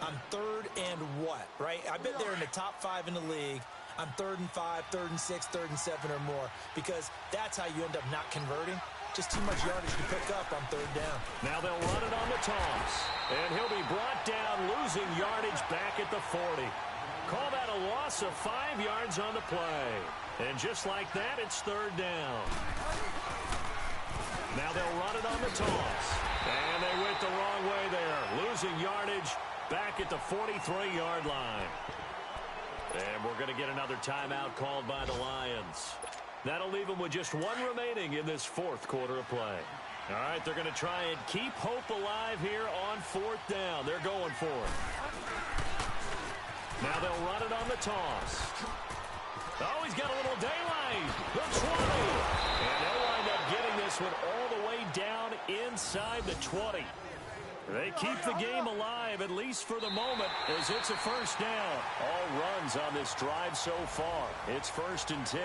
on 3rd and what, right? I bet they're in the top 5 in the league on 3rd and 5, 3rd and 6, 3rd and 7 or more, because that's how you end up not converting. Just too much yardage to pick up on 3rd down. Now they'll run it on the toss, and he'll be brought down, losing yardage back at the 40. Call that a loss of 5 yards on the play. And just like that, it's 3rd down. Now they'll run it on the toss. And they went the wrong way there. Losing yardage back at the 43-yard line. And we're going to get another timeout called by the Lions. That'll leave them with just 1 remaining in this 4th quarter of play. All right, they're going to try and keep hope alive here on 4th down. They're going for it. Now they'll run it on the toss. Oh, he's got a little daylight. The 20. And they'll wind up getting this one all the way down inside the 20. They keep the game alive, at least for the moment, as it's a first down. All runs on this drive so far. It's 1st and 10.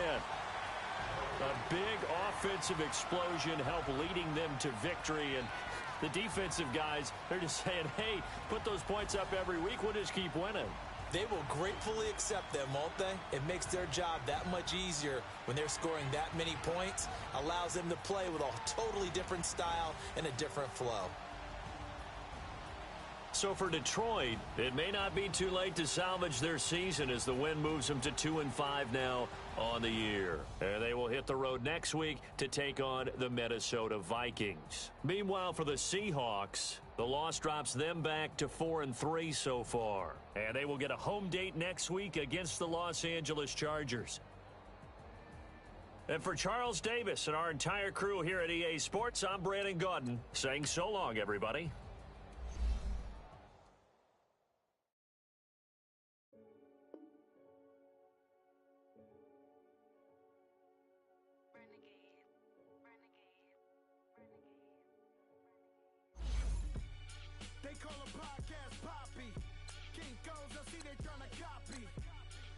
A big offensive explosion help leading them to victory. And the defensive guys, they're just saying, hey, put those points up every week. We'll just keep winning. They will gratefully accept them, won't they? It makes their job that much easier when they're scoring that many points. Allows them to play with a totally different style and a different flow. So for Detroit, it may not be too late to salvage their season as the win moves them to 2-5 now on the year. And they will hit the road next week to take on the Minnesota Vikings. Meanwhile, for the Seahawks, the loss drops them back to 4-3 so far. And they will get a home date next week against the Los Angeles Chargers. And for Charles Davis and our entire crew here at EA Sports, I'm Brandon Gaudin saying so long, everybody. They call a podcast Poppy. King goes, I see they tryna copy.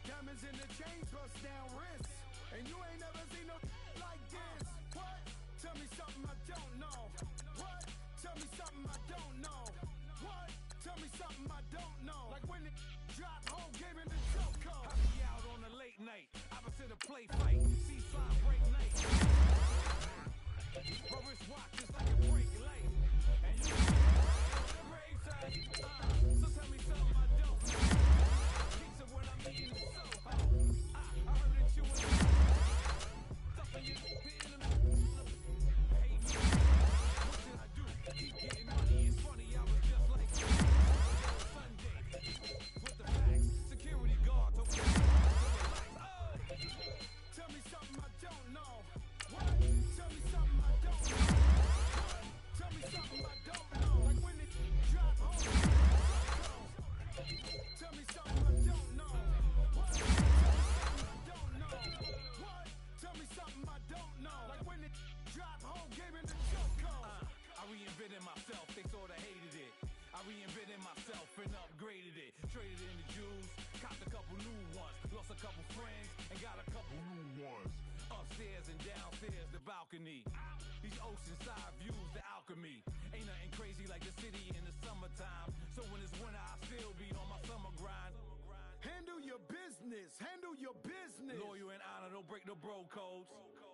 Diamonds in the chains, bust down wrists. And you ain't never seen no like this. What? Tell me something I don't know. What? Tell me something I don't know. What? Tell me something I don't know. Like when it drop whole game in the choke code. I be out on a late night, opposite a play fight. C-slide break night. My wrist watch is like a break light. And you so tell me something I don't know. Pizza when I'm eating the sofa. I heard that you was stuffing your in the hate me. What did I do? Keep getting money. It's funny, I was just like Sunday with the facts. Security guard told me tell me something I don't know. What? Tell me something I don't know. What? Tell me something I don't know. Like when it drop home. Tell me something I don't know. What? Tell me something I don't know. What? Tell me something I don't know. Like when it drop home, game in the choke code. I reinvented myself, they sorta hated it. I reinvented myself and upgraded it. Traded in the Jews, copped a couple new ones. Lost a couple friends and got a couple new ones. Upstairs and downstairs, the balcony. These oceanside views, the alchemy. Ain't nothing crazy like the city in the summertime. So when it's winter, I still be on my summer grind. Handle your business, handle your business. Loyal and honor, don't break the bro codes.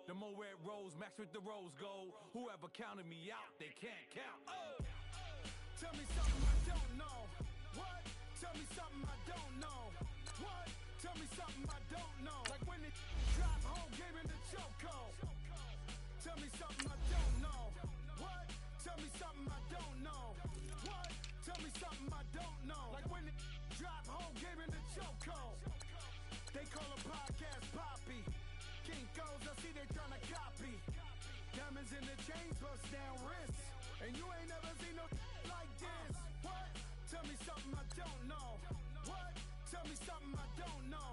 The Moet Rose, max with the rose gold. Whoever counted me out, they can't count. Oh! Tell me something I don't know. What? Tell me something I don't know. What? Tell me something I don't know. Like when it drop home, game in the choke code. Tell me something I don't know. What? Tell me something I don't know. What? Tell me something I don't know. Like when it drop home, game in the choke code. They call a podcast Poppy. King goes, I see they tryna copy. Diamonds in the chains, bust down wrists. And you ain't never seen no like this. What? Tell me something I don't know. What? Tell me something I don't know.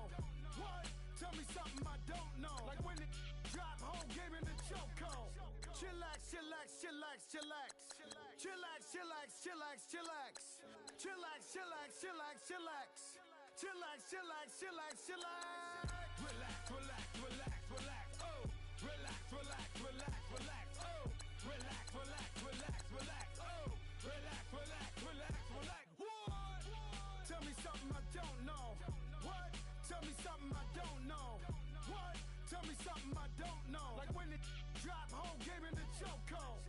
What? Tell me something I don't know. Like when it drop home, game in the choke code. Chillax, chillax, chillax, chillax. Chillax, chillax, chillax, chillax. Chillax, chillax, chillax, chillax. Chillax, chillax, chillax, chillax. Relax, relax, relax, relax. Oh, relax, relax, relax, relax. Oh, relax, relax, relax, relax. Oh, relax, relax, relax, relax. What? Tell me something I don't know. What? Tell me something I don't know. What? Tell me something I don't know. Like when it drop home, game in the choke code.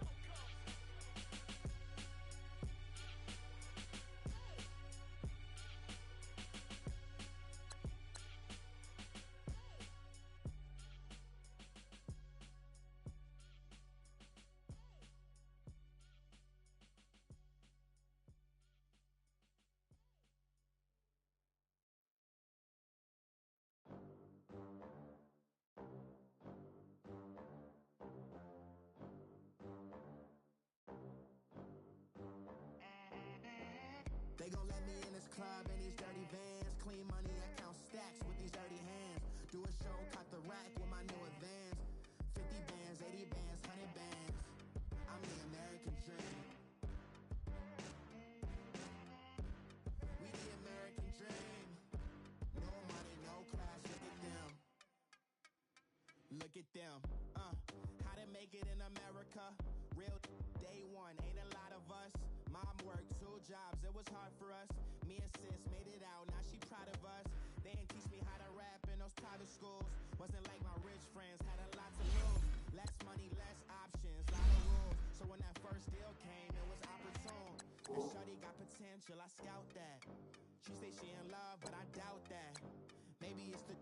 at them. How to make it in America? Real day one, ain't a lot of us. Mom worked 2 jobs, it was hard for us. Me and sis made it out, now she proud of us. They didn't teach me how to rap in those private schools. Wasn't like my rich friends, had a lot to lose. Less money, less options, lot of rules. So when that first deal came, it was opportune. And shorty got potential, I scout that. She say she in love, but I doubt that. Maybe it's the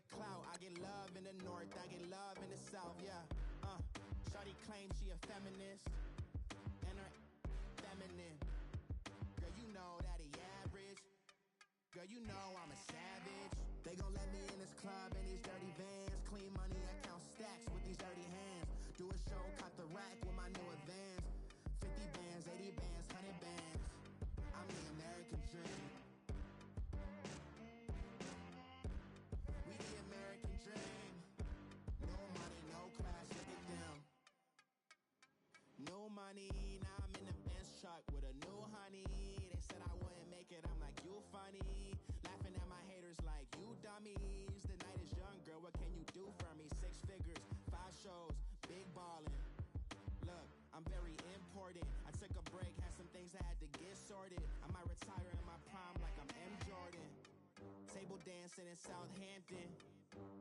clout. I get love in the north, I get love in the south, yeah. Shorty claims she a feminist, and her feminine. Girl, you know that he average. Girl, you know I'm a savage. They gon' let me in this club in these dirty vans. Clean money, I count stacks with these dirty hands. Do a show, caught the rack with my new advance. 50 bands, 80 bands, 100 bands. I'm the American dream. We the American dream. No money, no class, look at them. No money, now I'm in the Benz truck with a new honey. They said I wouldn't make it, I'm like, you funny. Laughing at my haters like, you dummies. The night is young, girl, what can you do for me? 6 figures, 5 shows, big ballin'. Look, I'm very important. I took a break, had some things I had to get sorted. I might retire in my prime like I'm M. Jordan. Table dancing in Southampton.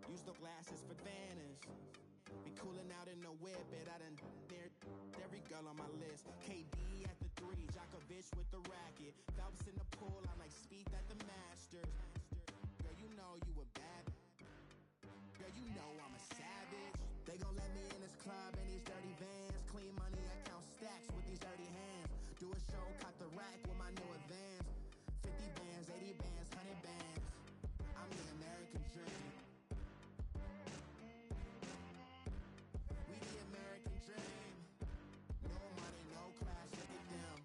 Use the glasses for Vannas. Be coolin' out in the whip, and I done there every girl on my list. KD at the 3, Djokovic with the racket. Phelps in the pool, I'm like Spieth at the Masters. Girl, you know you a bad. Girl, you know I'm a savage. They gon' let me in this club in these dirty vans. Clean money, I count stacks with these dirty hands. Do a show, caught the rack with my new advance. 50 bands, 80 bands, 100 bands. I'm the American dream. We the American dream. No money, no class, look at them.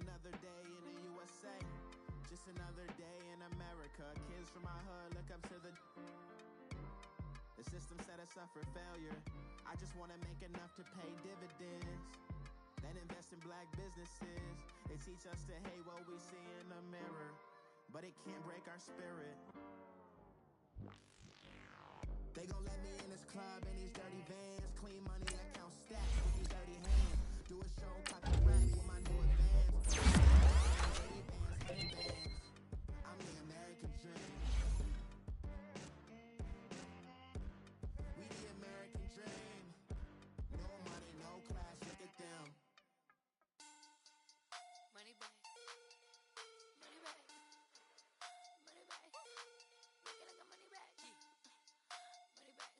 Another day in the USA. Just another day in America. Kids from my hood look up to the system set us up for failure. I just want to make enough to pay dividends, then invest in black businesses. They teach us to hate what we see in the mirror, but it can't break our spirit. They gon' let me in this club in these dirty vans. Clean money, I count stacks with these dirty hands. Do a show, caught the rack with my new advance. 80 bands, 100 bands. I'm the American dream. We the American dream. No money, no class, look at them. Money back. Money back. Money back. Make it like a money back. Money back.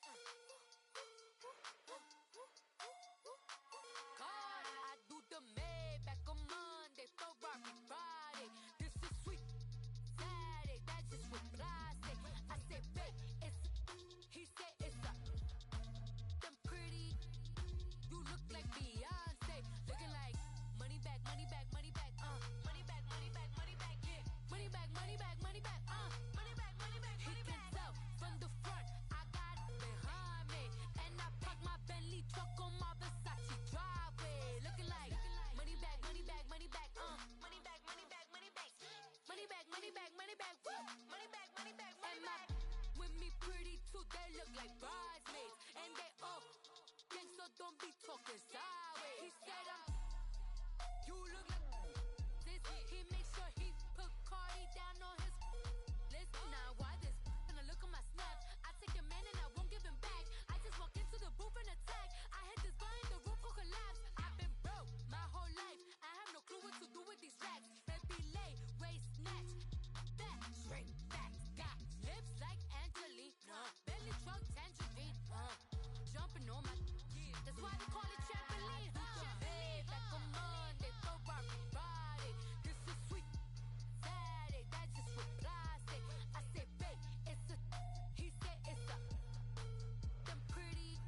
God, I do the Maybach on Monday, Ferrari Friday. This is sweet Saturday, that's just what I say. I say, babe, it's he said it's a them pretty. You look like Beyonce, looking like money back, money back, money back, money back, money back, money back, yeah. Money back, money back, money back, money back, money back. He can tell from the front, I got it behind me, and I park my Bentley truck on my Versace driveway, looking like money back, money back, money back, money back, money back, money back, money back, money back, money back, woo. Money back, money back, money back. With me pretty too, they look like bridesmaids, and they all gang, so don't be talking sideways. He said you look like this. He makes sure he put Cardi down on his list. Now why this? Gonna look at my snap. I take a man and I won't give him back. I just walk into the booth and attack. I hit this button, the roof will collapse. I've been broke my whole life. I have no clue what to do with these racks. Baby lay, waist snatch, back, straight back. Got lips like Angelina, belly truck tangerine. Jumping on my, that's why they call it trampoline. Back on Monday, Ferrari Friday. This is sweet Saturday, that's just what I say. I say, babe, it's a, he said it's a, them pretty.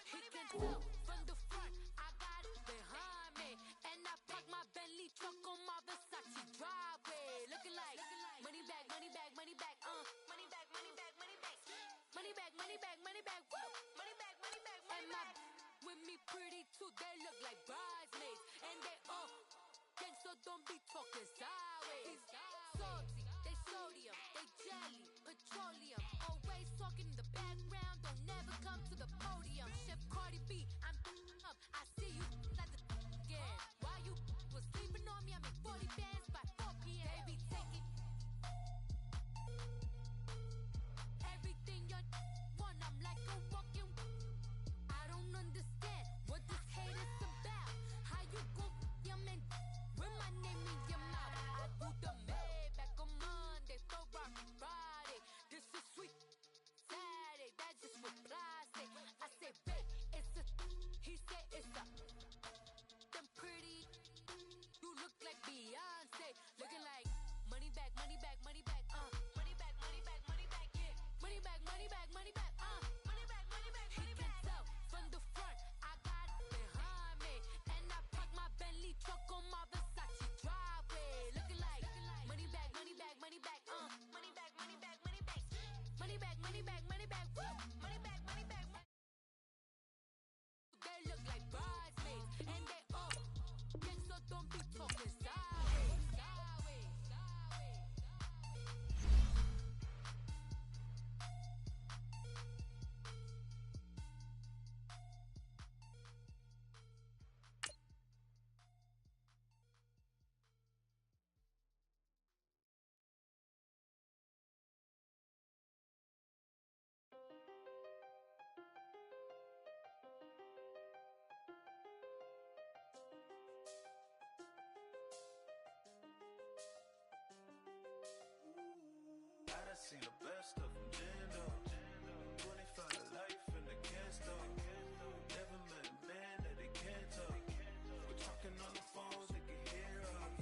He can tell from the front, I got it behind me, and I park my Bentley truck on my Versace driveway, looking like money back, money back, money back, money back, money back, money back, money back, money back, money back, woo. Money back, money back, money back. With me pretty too, they talking in the background, don't never come to the podium. Chef Cardi B, I'm up. I see you at the again. While you was sleeping on me, I make 40 bands by 4 p.m. They be taking everything you want. I'm like a walking. I don't understand what this hate is about. How you go your man with my name in your mouth? I do the Maybach on Monday, throw rock Friday. This is sweet Saturday, that's just what I say. I say, babe, it's a. He say it's a. Them pretty. You look like Beyonce, looking like money back, money back, money back, money back, money back, money back, yeah. Money back, money back, money back, money back, money back, money back. He can tell from the front, I got it behind me, and I park my Bentley truck on my Versace driveway, looking like money back, money back, money back, money back, money back, money back, money back, money back, money back, woo, money back, money back. They look like bridesmaids, and they all gang, so don't be talking sideways, sideways, sideways. I done seen the best of them, Jando. 25 to life in the can't Never met a man that they can't talk. We're talking on the phones, they can hear us.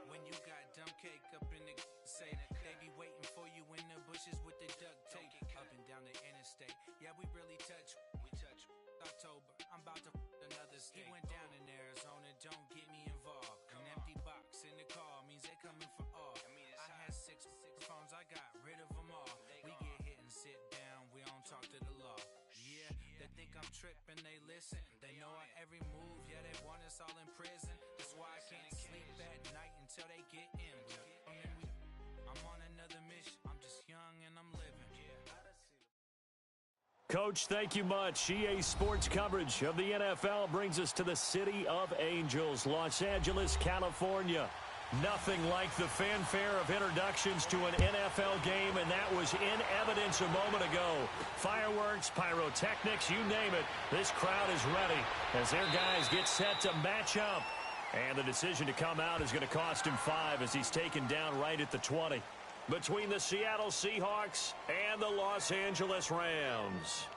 When you got dumb cake up in the say they be waiting for you in the bushes with the duct tape up and down the interstate. Yeah, we really touch. We touch. October, I'm about to another state. He went down in Arizona, don't get me involved. An empty box in the car means they coming for all. I had six phones, I got rid of them all. We get hit and sit down, we don't talk to the law. Yeah, they think I'm tripping, they listen. They know our every move, yeah, they want us all in prison. That's why I can't sleep at night until they get in. I'm on another mission, I'm just young and I'm living. Coach, thank you much. EA Sports coverage of the NFL brings us to the City of Angels, Los Angeles, California. Nothing like the fanfare of introductions to an NFL game, and that was in evidence a moment ago. Fireworks, pyrotechnics, you name it. This crowd is ready as their guys get set to match up. And the decision to come out is going to cost him 5 as he's taken down right at the 20. Between the Seattle Seahawks and the Los Angeles Rams.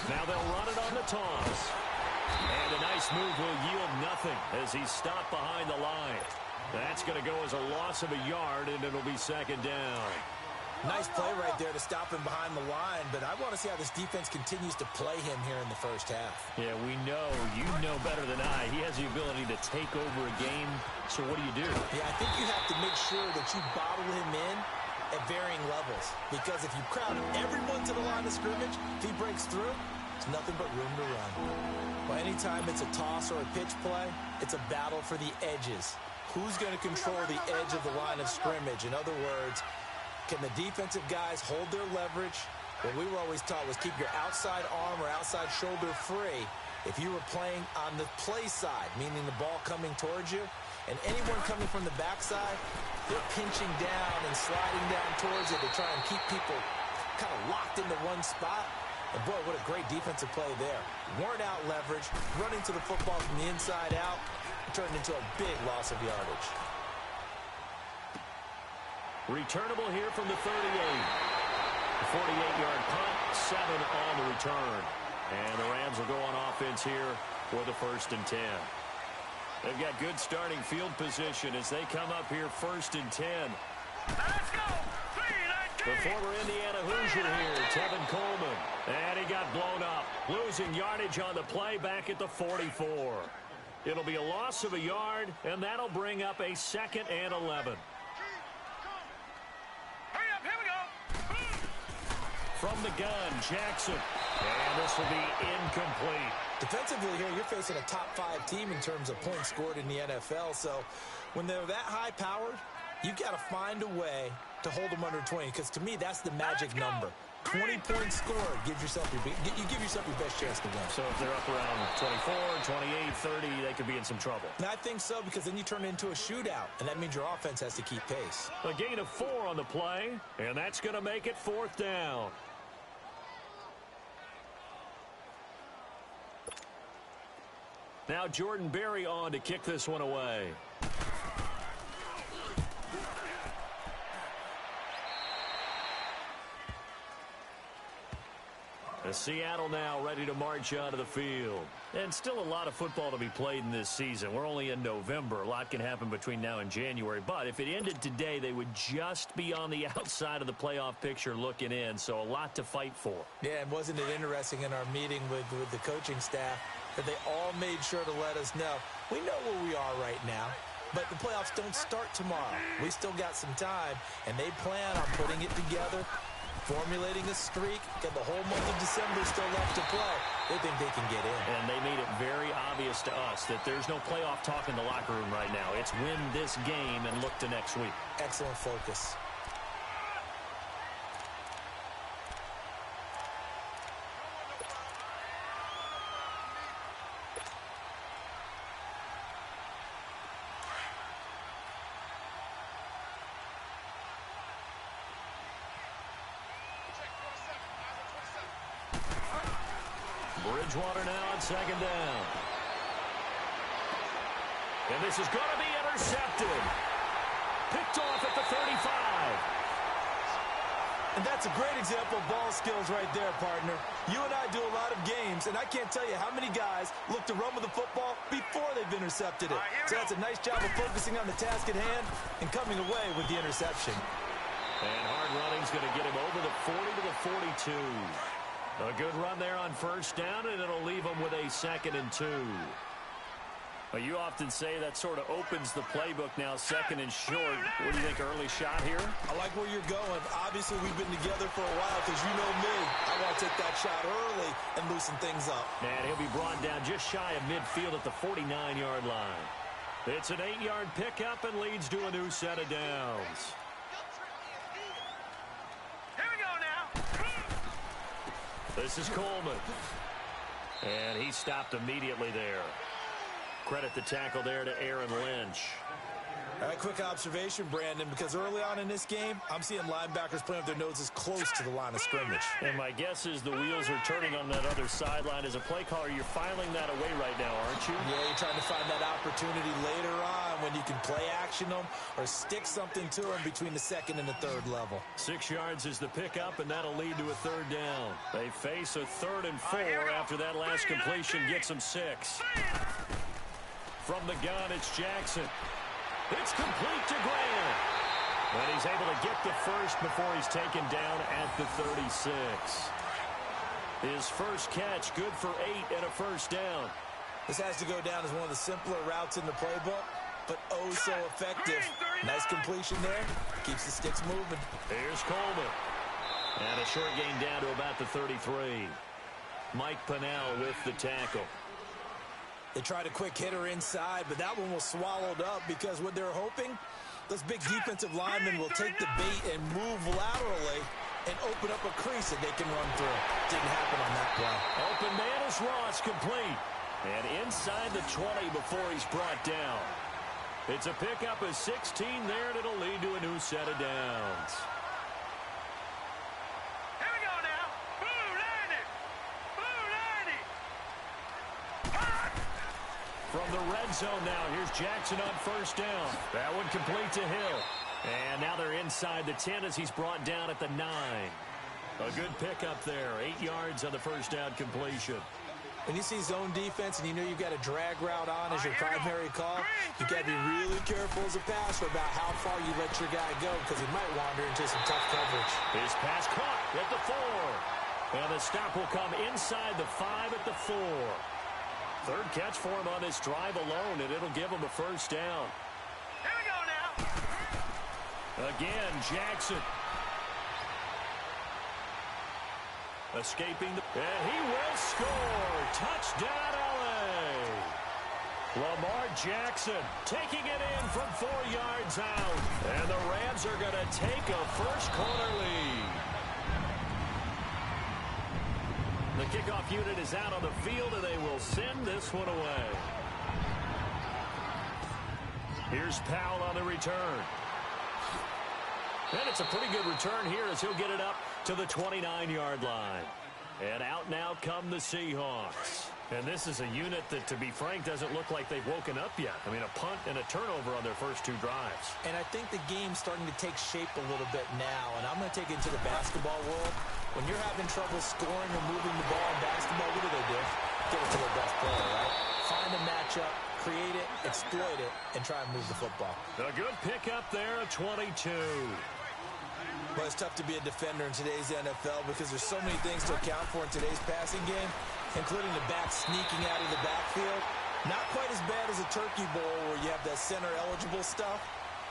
Now they'll run it on the toss. And a nice move will yield nothing as he's stopped behind the line. That's going to go as a loss of a yard, and it'll be second down. Nice play right there to stop him behind the line, but I want to see how this defense continues to play him here in the first half. Yeah, we know. You know better than I. He has the ability to take over a game, so what do? Yeah, I think you have to make sure that you bottle him in at varying levels, because if you crowd everyone to the line of scrimmage, if he breaks through, it's nothing but room to run. Well, anytime it's a toss or a pitch play, it's a battle for the edges. Who's going to control the edge of the line of scrimmage? In other words, can the defensive guys hold their leverage? What we were always taught was keep your outside arm or outside shoulder free if you were playing on the play side, meaning the ball coming towards you, and anyone coming from the backside, they're pinching down and sliding down towards it to try and keep people kind of locked into one spot. And boy, what a great defensive play there. Worn out leverage, running to the football from the inside out, turned into a big loss of yardage. Returnable here from the 38. 48-yard punt, 7 on the return. And the Rams will go on offense here for the 1st and 10. They've got good starting field position as they come up here 1st and 10. Let's go. The former Indiana Hoosier here, Tevin Coleman. And he got blown up, losing yardage on the play back at the 44. It'll be a loss of a yard, and that'll bring up a 2nd and 11. Hurry up, here we go. From the gun, Jackson. And this will be incomplete. Defensively here, you're facing a top-5 team in terms of points scored in the NFL. So when they're that high-powered, you've got to find a way to hold them under 20, because to me, that's the magic number. 20 points scored gives yourself you give yourself your best chance to win. So if they're up around 24, 28, 30, they could be in some trouble. And I think so, because then you turn it into a shootout, and that means your offense has to keep pace. A gain of 4 on the play, and that's going to make it 4th down. Now Jordan Berry on to kick this one away. Seattle now ready to march onto the field. And still a lot of football to be played in this season. We're only in November. A lot can happen between now and January. But if it ended today, they would just be on the outside of the playoff picture looking in. So a lot to fight for. Yeah, and wasn't it interesting in our meeting with the coaching staff that they all made sure to let us know, we know where we are right now, but the playoffs don't start tomorrow. We still got some time, and they plan on putting it together, formulating a streak, got the whole month of December still left to play. They think they can get in. And they made it very obvious to us that there's no playoff talk in the locker room right now. It's win this game and look to next week. Excellent focus. Bridgewater now on 2nd down. And this is going to be intercepted. Picked off at the 35. And that's a great example of ball skills right there, partner. You and I do a lot of games, and I can't tell you how many guys look to run with the football before they've intercepted it. So that's a nice job of focusing on the task at hand and coming away with the interception. And hard running's going to get him over the 40 to the 42. A good run there on 1st down, and it'll leave them with a 2nd and 2. Well, you often say that sort of opens the playbook now, 2nd and short. What do you think, early shot here? I like where you're going. Obviously, we've been together for a while because you know me. I want to take that shot early and loosen things up. And he'll be brought down just shy of midfield at the 49-yard line. It's an 8-yard pickup and leads to a new set of downs. This is Coleman. And he stopped immediately there. Credit the tackle there to Aaron Lynch. All right, quick observation, Brandon, because early on in this game, I'm seeing linebackers playing with their noses close to the line of scrimmage. And my guess is the wheels are turning on that other sideline. As a play caller, you're filing that away right now, aren't you? Yeah, you're trying to find that opportunity later on when you can play action them or stick something to them between the 2nd and the 3rd level. 6 yards is the pickup, and that'll lead to a 3rd down. They face a 3rd and 4 after that last completion gets them 6. From the gun, it's Jackson. It's complete to Graham. And he's able to get the first before he's taken down at the 36. His first catch, good for 8 and a 1st down. This has to go down as one of the simpler routes in the playbook, but oh so effective. Nice completion there. Keeps the sticks moving. Here's Coleman. And a short gain down to about the 33. Mike Pennell with the tackle. They tried a quick hitter inside, but that one was swallowed up because what they're hoping, those big defensive linemen will take the bait and move laterally and open up a crease that they can run through. Didn't happen on that play. Open man is Ross, complete. And inside the 20 before he's brought down. It's a pickup of 16 there, and it'll lead to a new set of downs. Here we go now. Boo, Landy. Boo, Landy. From the red zone now, here's Jackson on 1st down. That one complete to Hill. And now they're inside the 10 as he's brought down at the 9. A good pickup there. 8 yards on the 1st down completion. When you see zone defense and you know you've got a drag route on as your primary call, you've got to be really careful as a passer about how far you let your guy go because he might wander into some tough coverage. His pass caught at the 4. And the stop will come inside the 5 at the 4. Third catch for him on this drive alone, and it'll give him a first down. Here we go now. Again, Jackson. Escaping and he will score. Touchdown, L.A. Lamar Jackson taking it in from 4 yards out. And the Rams are going to take a first quarter lead. The kickoff unit is out on the field, and they will send this one away. Here's Powell on the return. And it's a pretty good return here as he'll get it up to the 29-yard line. And out now come the Seahawks. And this is a unit that, to be frank, doesn't look like they've woken up yet. I mean, a punt and a turnover on their first 2 drives. And I think the game's starting to take shape a little bit now. And I'm going to take it into the basketball world. When you're having trouble scoring or moving the ball in basketball, what do? Give it to their best player, right? Find a matchup, create it, exploit it, and try and move the football. A good pickup there at 22. But it's tough to be a defender in today's NFL because there's so many things to account for in today's passing game, including the back sneaking out of the backfield. Not quite as bad as a turkey bowl where you have that center-eligible stuff,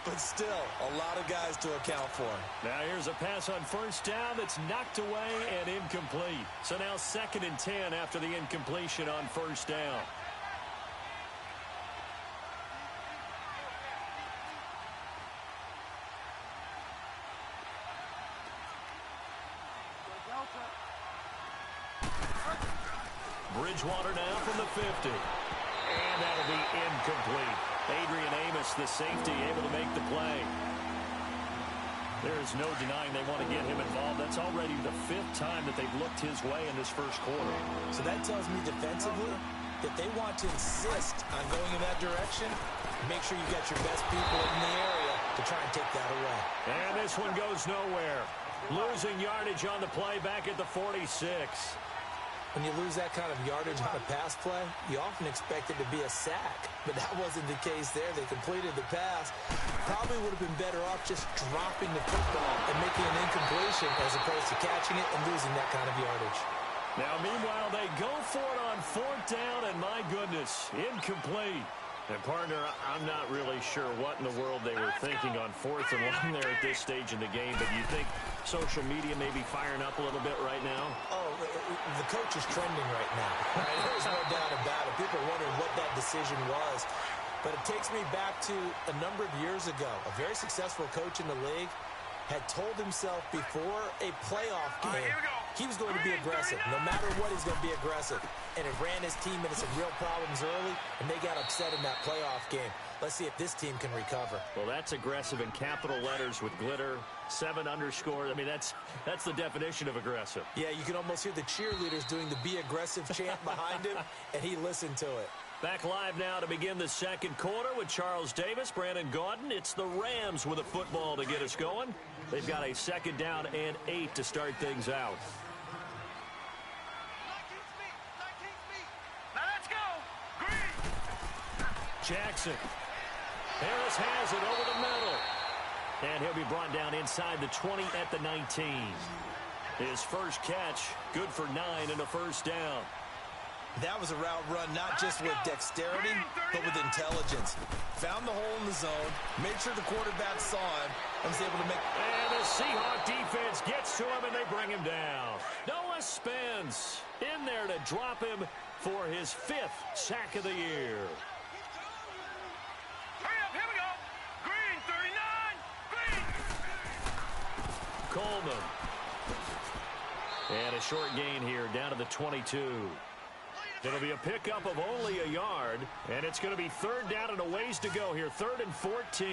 but still a lot of guys to account for. Now here's a pass on first down that's knocked away and incomplete. So now 2nd and 10 after the incompletion on first down. Bridgewater now from the 50. And that'll be incomplete. Adrian Amos, the safety, able to make the play. There is no denying they want to get him involved. That's already the 5th time that they've looked his way in this first quarter. So that tells me defensively that they want to insist on going in that direction. Make sure you got your best people in the area to try and take that away. And this one goes nowhere. Losing yardage on the play back at the 46. When you lose that kind of yardage on a pass play, you often expect it to be a sack. But that wasn't the case there. They completed the pass. Probably would have been better off just dropping the football and making an incompletion as opposed to catching it and losing that kind of yardage. Now, meanwhile, they go for it on 4th down, and my goodness, incomplete. And, partner, I'm not really sure what in the world they were thinking on 4th and 1 there at this stage in the game, but do you think social media may be firing up a little bit right now? Oh, the coach is trending right now. Right? There's no doubt about it. People are wondering what that decision was. But it takes me back to a number of years ago. A very successful coach in the league had told himself before a playoff game he was going to be aggressive. No matter what, he's going to be aggressive. And it ran his team into some real problems early, and they got upset in that playoff game. Let's see if this team can recover. Well, that's aggressive in capital letters with glitter, 7 underscore. I mean, that's the definition of aggressive. Yeah, you can almost hear the cheerleaders doing the be aggressive chant behind him, and he listened to it. Back live now to begin the second quarter with Charles Davis, Brandon Gaudin. It's the Rams with a football to get us going. They've got a 2nd down and 8 to start things out. Now let's go. Green. Jackson. Harris has it over the middle. And he'll be brought down inside the 20 at the 19. His first catch, good for 9 and a first down. That was a route run not just with dexterity, but with intelligence. Found the hole in the zone, made sure the quarterback saw him, and was able to make... And the Seahawk defense gets to him, and they bring him down. Noah Spence in there to drop him for his 5th sack of the year. Hurry up, here we go. Green, 39. Green. Coleman. And a short gain here down to the 22. It'll be a pickup of only a yard, and it's going to be 3rd down and a ways to go here. 3rd and 14. Here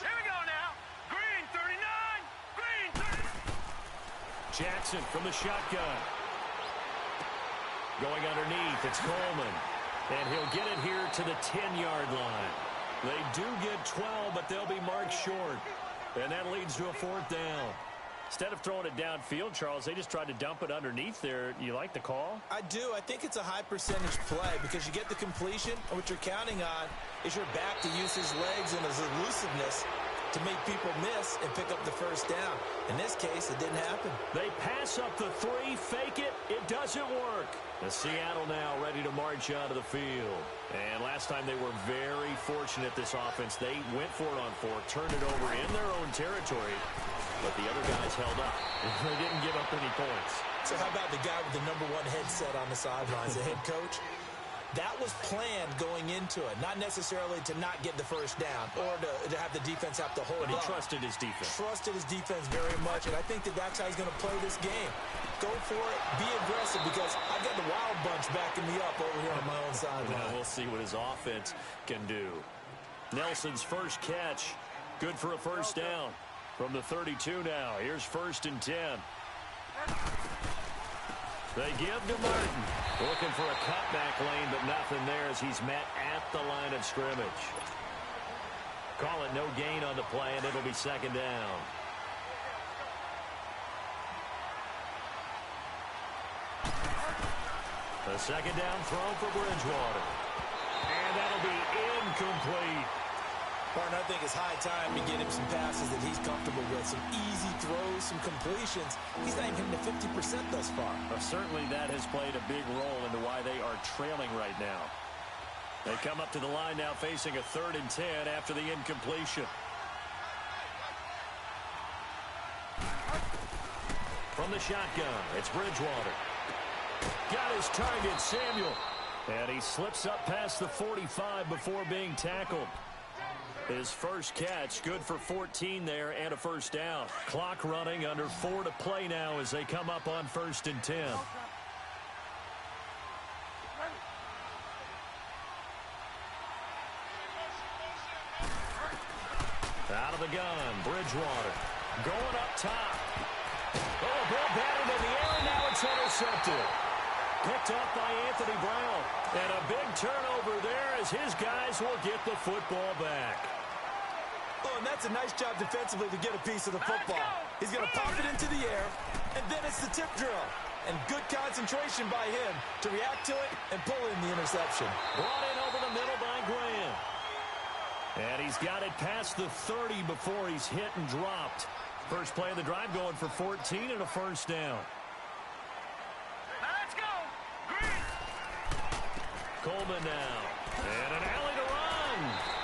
we go now. Green, 39. Green, 30. Jackson from the shotgun. Going underneath, it's Coleman. And he'll get it here to the 10-yard line. They do get 12, but they'll be marked short. And that leads to a 4th down. Instead of throwing it downfield, Charles, they just tried to dump it underneath there. You like the call? I do. I think it's a high percentage play because you get the completion, and what you're counting on is your back to use his legs and his elusiveness to make people miss and pick up the first down. In this case, it didn't happen. They pass up the 3, fake it. It doesn't work. The Seattle now ready to march out of the field. And last time they were very fortunate, this offense. They went for it on 4, turned it over in their own territory, but the other guys held up. They didn't give up any points. So how about the guy with the #1 headset on the sidelines, the head coach? That was planned going into it, not necessarily to not get the first down or to have the defense have to hold But he up. trusted his defense. Trusted his defense very much, and I think that's how he's going to play this game. Go for it, be aggressive, because I've got the Wild Bunch backing me up over here on my own sideline. We'll see what his offense can do. Nelson's first catch, good for a first down. From the 32 now, here's 1st and 10. They give to Martin. Looking for a cutback lane, but nothing there as he's met at the line of scrimmage. Call it no gain on the play, and it'll be 2nd down. The 2nd down throw for Bridgewater. And that'll be incomplete. Martin, I think it's high time to get him some passes that he's comfortable with. Some easy throws, some completions. He's not even hitting the 50% thus far. Certainly that has played a big role into why they are trailing right now. They come up to the line now facing a 3rd and 10 after the incompletion. From the shotgun, it's Bridgewater. Got his target, Samuel. And he slips up past the 45 before being tackled. His first catch, good for 14 there and a first down. Clock running, under 4 to play now as they come up on 1st and 10. Out of the gun, Bridgewater. Going up top. Oh, ball batted in the air, and now it's intercepted. Picked up by Anthony Brown. And a big turnover there as his guys will get the football back. Oh, and that's a nice job defensively to get a piece of the football. He's going to pop it into the air, and then it's the tip drill. And good concentration by him to react to it and pull in the interception. Brought in over the middle by Graham. And he's got it past the 30 before he's hit and dropped. First play of the drive going for 14 and a first down. Let's go! Green! Coleman now. And an alley to run.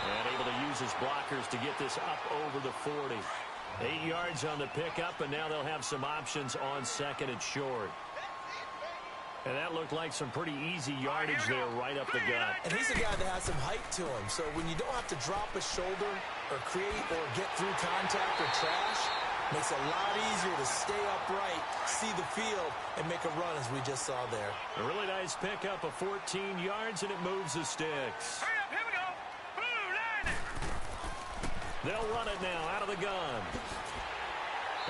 And able to use his blockers to get this up over the 40. 8 yards on the pickup, and now they'll have some options on 2nd and short. And that looked like some pretty easy yardage there right up the gut. And he's a guy that has some height to him. So when you don't have to drop a shoulder or create or get through contact or trash, makes it a lot easier to stay upright, see the field, and make a run as we just saw there. A really nice pickup of 14 yards, and it moves the sticks. Hurry up, here we go! Blue line it! They'll run it now out of the gun.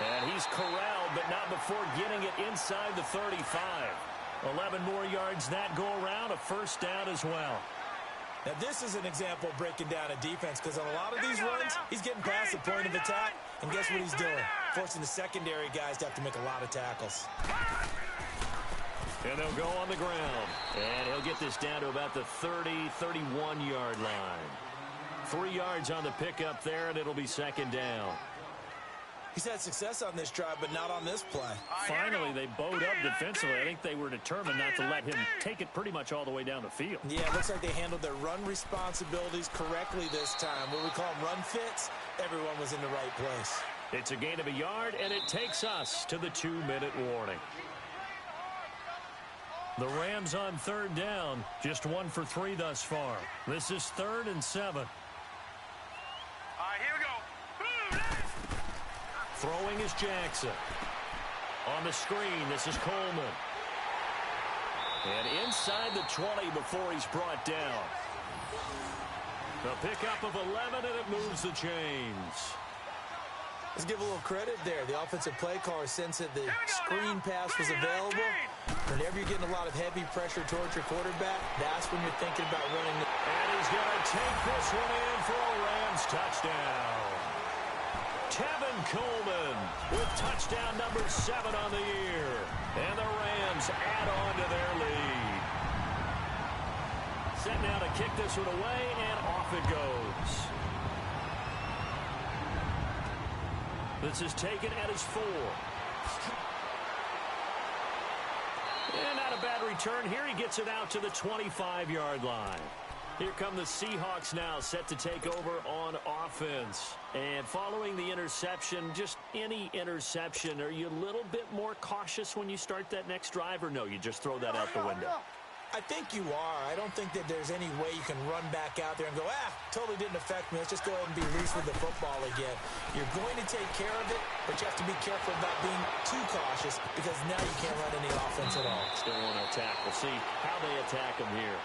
And he's corralled, but not before getting it inside the 35. 11 more yards that go around, a first down as well. Now, this is an example of breaking down a defense because on a lot of these runs, he's getting past the point of attack, and guess what he's doing? Forcing the secondary guys to have to make a lot of tackles. And they'll go on the ground. And he'll get this down to about the 30, 31-yard line. 3 yards on the pickup there, and it'll be 2nd down. He's had success on this drive, but not on this play. Finally, they bowed up defensively. I think they were determined not to let him take it pretty much all the way down the field. Yeah, it looks like they handled their run responsibilities correctly this time. What we call them run fits, everyone was in the right place. It's a gain of a yard, and it takes us to the 2-minute warning. The Rams on 3rd down, just 1 for 3 thus far. This is 3rd and 7. All right, here we go. Blue line! Throwing is Jackson. On the screen, this is Coleman. And inside the 20 before he's brought down. The pickup of 11, and it moves the chains. Let's give a little credit there. The offensive play caller sensed that the screen pass was available. Whenever you're getting a lot of heavy pressure towards your quarterback, that's when you're thinking about running. And he's going to take this one in for a Rams touchdown. Tevin Coleman with touchdown number 7 on the year. And the Rams add on to their lead. Set now to kick this one away, and off it goes. This is taken at his 4. And not a bad return here. He gets it out to the 25-yard line. Here come the Seahawks now, set to take over on offense. And following the interception, just any interception, are you a little bit more cautious when you start that next drive, or no, you just throw that out the window? I think you are. I don't think that there's any way you can run back out there and go, totally didn't affect me. Let's just go ahead and be loose with the football again. You're going to take care of it, but you have to be careful about being too cautious because now you can't run any offense at all. Still want to attack. We'll see how they attack him here.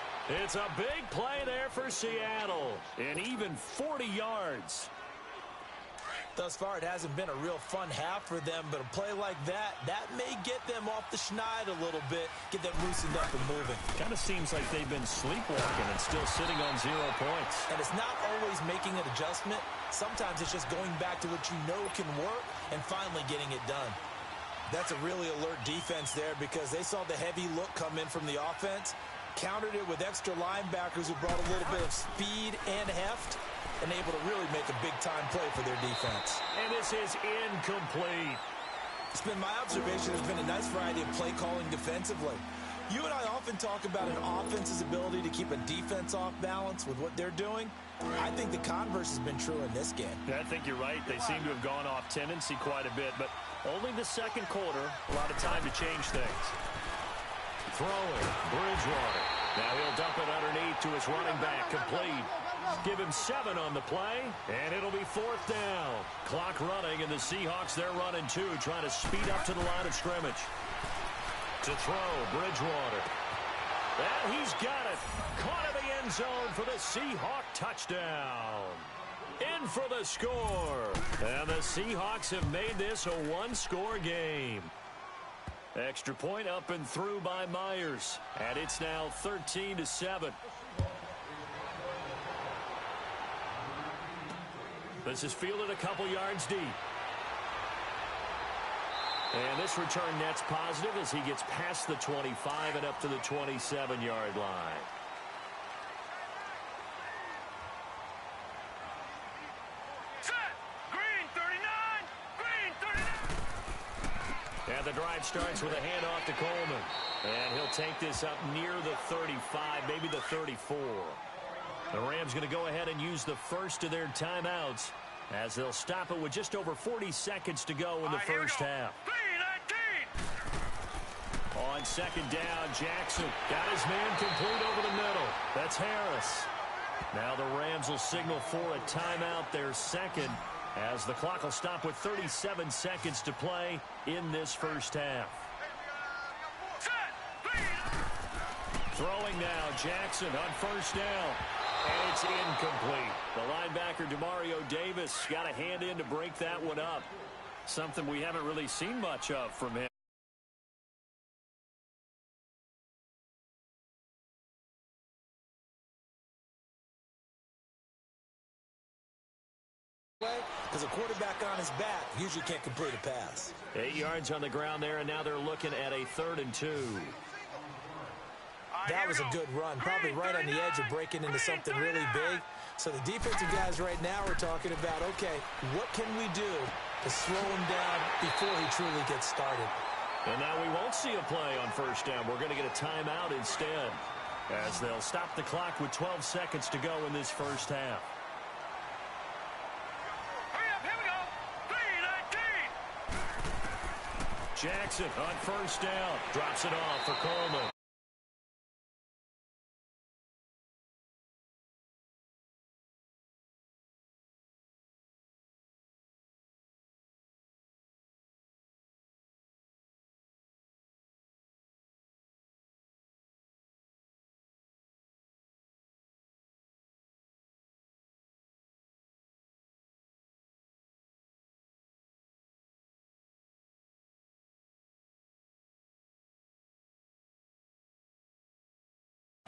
It's a big play there for Seattle, and even 40 yards. Thus far, it hasn't been a real fun half for them, but a play like that may get them off the schneid a little bit, get them loosened up and moving. Kind of seems like they've been sleepwalking and still sitting on 0 points. And it's not always making an adjustment. Sometimes it's just going back to what you know can work and finally getting it done. That's a really alert defense there because they saw the heavy look come in from the offense, countered it with extra linebackers who brought a little bit of speed and heft, and able to really make a big-time play for their defense. And this is incomplete. It's been my observation there's been a nice variety of play calling defensively. You and I often talk about an offense's ability to keep a defense off balance with what they're doing. I think the converse has been true in this game. Yeah, I think you're right. They seem to have gone off tendency quite a bit, but only the second quarter, a lot of time to change things. Throwing, Bridgewater. Now he'll dump it underneath to his running back, complete. Give him 7 on the play, and it'll be 4th down. Clock running, and the Seahawks, they're running 2, trying to speed up to the line of scrimmage. To throw, Bridgewater. And he's got it. Caught in the end zone for the Seahawk touchdown. In for the score. And the Seahawks have made this a 1-score game. Extra point up and through by Myers. And it's now 13-7. This is fielded a couple yards deep. And this return net's positive as he gets past the 25 and up to the 27-yard line. Set! Green 39! Green 39! And the drive starts with a handoff to Coleman. And he'll take this up near the 35, maybe the 34. The Rams going to go ahead and use the first of their timeouts as they'll stop it with just over 40 seconds to go in the first half. On second down, Jackson got his man complete over the middle. That's Harris. Now the Rams will signal for a timeout, their second, as the clock will stop with 37 seconds to play in this first half. Throwing now, Jackson on first down. And it's incomplete. The linebacker, Demario Davis, got a hand in to break that one up. Something we haven't really seen much of from him. Because a quarterback on his back usually can't complete a pass. 8 yards on the ground there, and now they're looking at a 3rd and 2. That was a good run, probably right on the edge of breaking into something really big. So the defensive guys right now are talking about, okay, what can we do to slow him down before he truly gets started? And now we won't see a play on first down. We're going to get a timeout instead, as they'll stop the clock with 12 seconds to go in this first half. Jackson on first down, drops it off for Coleman.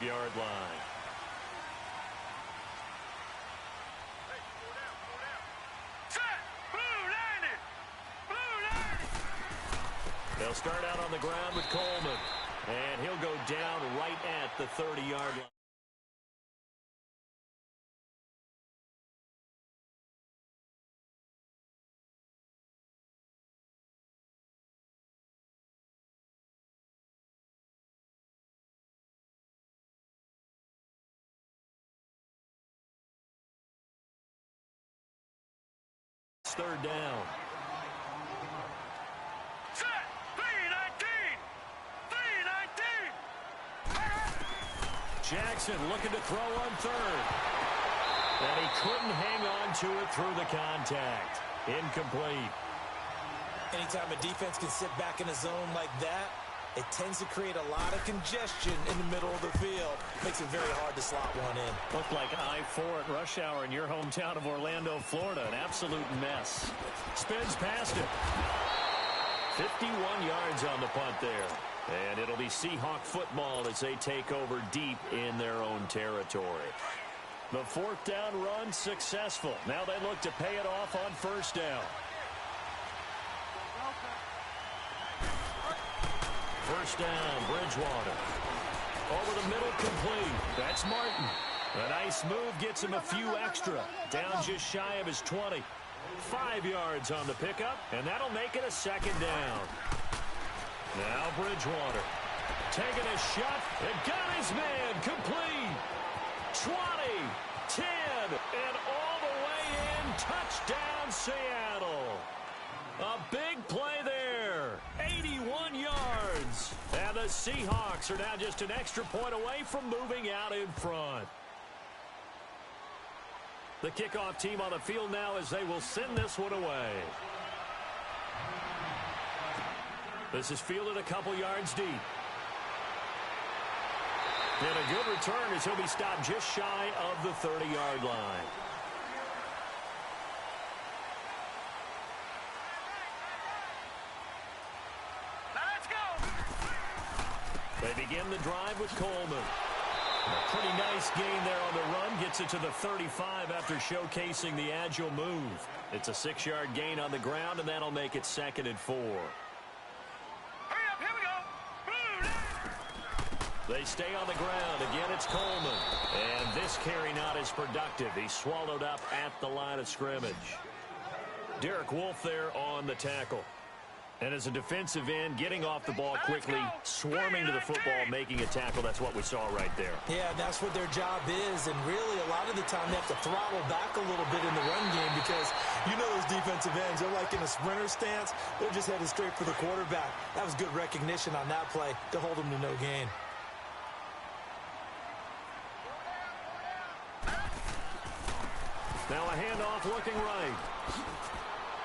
Yard line. Set! Blue They'll start out on the ground with Coleman. And he'll go down right at the 30-yard line. Third down. Set. 3-19. Jackson looking to throw on third. And he couldn't hang on to it through the contact. Incomplete. Anytime a defense can sit back in a zone like that, it tends to create a lot of congestion in the middle of the field. Makes it very hard to slot one in. Looked like I-4 at rush hour in your hometown of Orlando, Florida. An absolute mess. Spins past it. 51 yards on the punt there. And it'll be Seahawk football as they take over deep in their own territory. The fourth down run successful. Now they look to pay it off on first down. First down, Bridgewater. Over the middle, complete. That's Martin. A nice move gets him a few extra. Down just shy of his 20. 5 yards on the pickup, and that'll make it a second down. Now Bridgewater. Taking a shot, and got his man, complete. 20, 10, and all the way in. Touchdown, Seattle. A big play there. 81 yards. And the Seahawks are now just an extra point away from moving out in front. The kickoff team on the field now as they will send this one away. This is fielded a couple yards deep. And a good return as he'll be stopped just shy of the 30-yard line. They begin the drive with Coleman. A pretty nice gain there on the run. Gets it to the 35 after showcasing the agile move. It's a 6-yard gain on the ground, and that'll make it 2nd and 4. Hurry up, here we go. They stay on the ground. Again, it's Coleman. And this carry not as productive. He's swallowed up at the line of scrimmage. Derek Wolfe there on the tackle. And as a defensive end, getting off the ball quickly, swarming to the football, making a tackle, that's what we saw right there. Yeah, that's what their job is, and really a lot of the time they have to throttle back a little bit in the run game because you know those defensive ends, they're like in a sprinter stance. They're just headed straight for the quarterback. That was good recognition on that play to hold them to no gain. Now a handoff looking right.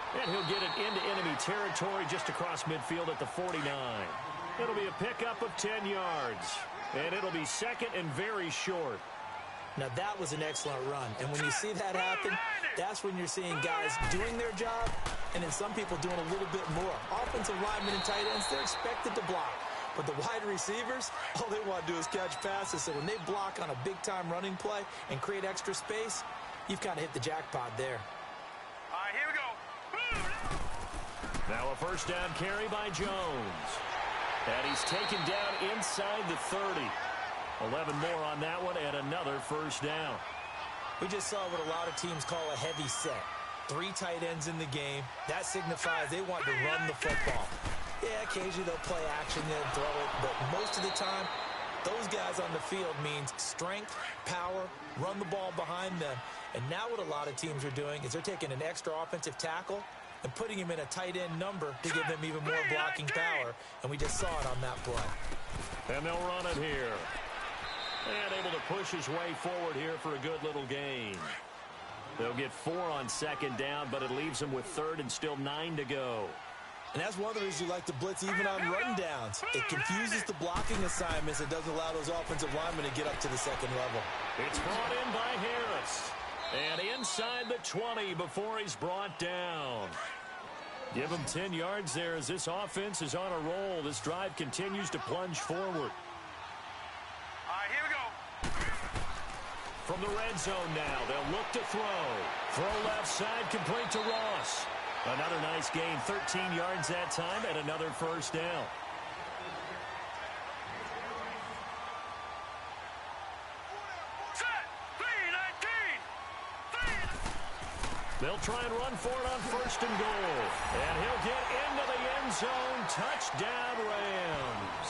And he'll get it into enemy territory just across midfield at the 49. It'll be a pickup of 10 yards. And it'll be 2nd and very short. Now that was an excellent run. And when you see that happen, that's when you're seeing guys doing their job and then some people doing a little bit more. Offensive linemen and tight ends, they're expected to block. But the wide receivers, all they want to do is catch passes. So when they block on a big-time running play and create extra space, you've kind of hit the jackpot there. All right, here we go. Now a first down carry by Jones. And he's taken down inside the 30. 11 more on that one and another first down. We just saw what a lot of teams call a heavy set. 3 tight ends in the game. That signifies they want to run the football. Yeah, occasionally they'll play action and throw it, but most of the time, those guys on the field means strength, power, run the ball behind them. And now what a lot of teams are doing is they're taking an extra offensive tackle and putting him in a tight end number to give them even more blocking power. And we just saw it on that play. And they'll run it here. And able to push his way forward here for a good little gain. They'll get 4 on 2nd down, but it leaves them with 3rd and still 9 to go. And that's one of the reasons you like to blitz even on rundowns. It confuses the blocking assignments. It doesn't allow those offensive linemen to get up to the 2nd level. It's brought in by Harris. And inside the 20 before he's brought down. Give him 10 yards there as this offense is on a roll. This drive continues to plunge forward. All right, here we go. From the red zone now, they'll look to throw. Throw left side, complete to Ross. Another nice gain, 13 yards that time, and another first down. They'll try and run for it on 1st and goal. And he'll get into the end zone. Touchdown, Rams.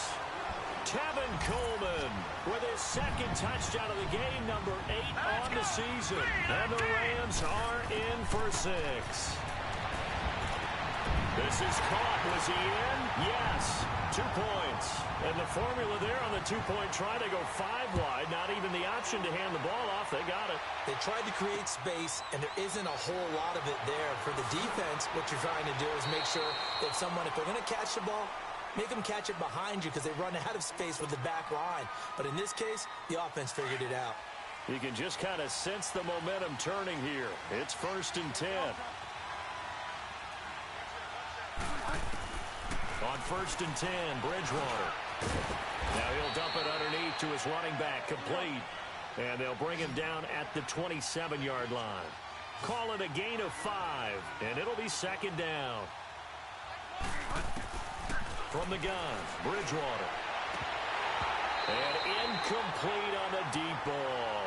Tevin Coleman with his second touchdown of the game, number 8 on the season. And the Rams are in for 6. This is caught. Was he in? Yes. 2 points. And the formula there on the 2-point try, they go 5 wide. Not even the option to hand the ball off. They got it. They tried to create space, and there isn't a whole lot of it there. For the defense, what you're trying to do is make sure that if they're going to catch the ball, make them catch it behind you because they run out of space with the back line. But in this case, the offense figured it out. You can just kind of sense the momentum turning here. It's 1st and 10. On 1st and 10, Bridgewater. Now he'll dump it underneath to his running back, complete. And they'll bring him down at the 27-yard line. Call it a gain of 5, and it'll be 2nd down. From the gun, Bridgewater. And incomplete on the deep ball.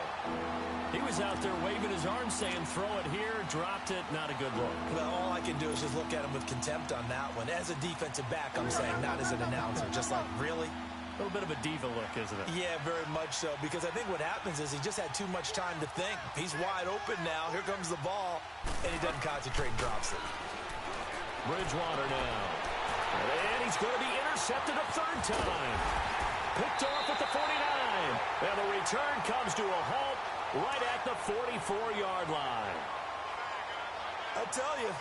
He was out there waving his arms saying, throw it here, dropped it, not a good look. Well, all I can do is just look at him with contempt on that one. As a defensive back, I'm saying, not as an announcer. Just like, really? A little bit of a diva look, isn't it? Yeah, very much so. Because I think what happens is he just had too much time to think. He's wide open now. Here comes the ball. And he doesn't concentrate and drops it. Bridgewater now. And he's going to be intercepted a 3rd time. Picked off at the 49. And the return comes to a halt right at the 44-yard line. I tell you,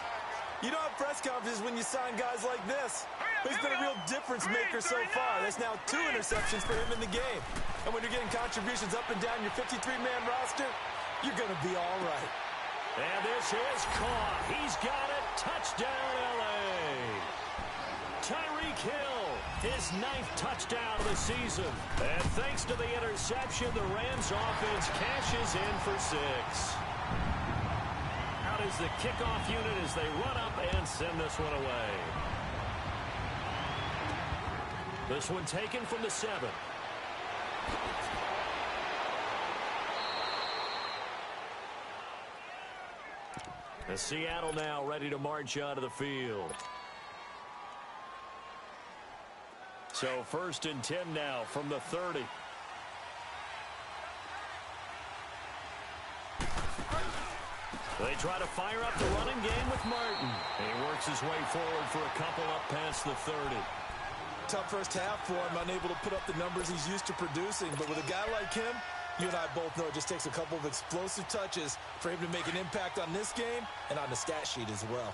you don't have press conferences when you sign guys like this. He's been a real difference maker so far. There's now 2 interceptions for him in the game. And when you're getting contributions up and down your 53-man roster, you're going to be all right. And this is caught. He's got it. Touchdown, L.A. Tyreek Hill, his 9th touchdown of the season. And thanks to the interception, the Rams offense cashes in for 6. Out is the kickoff unit as they run up and send this one away. This one taken from the 7. And Seattle now ready to march onto the field. So 1st and 10 now from the 30. They try to fire up the running game with Martin. And he works his way forward for a couple up past the 30. Tough first half for him, unable to put up the numbers he's used to producing. But with a guy like him, you and I both know it just takes a couple of explosive touches for him to make an impact on this game and on the stat sheet as well.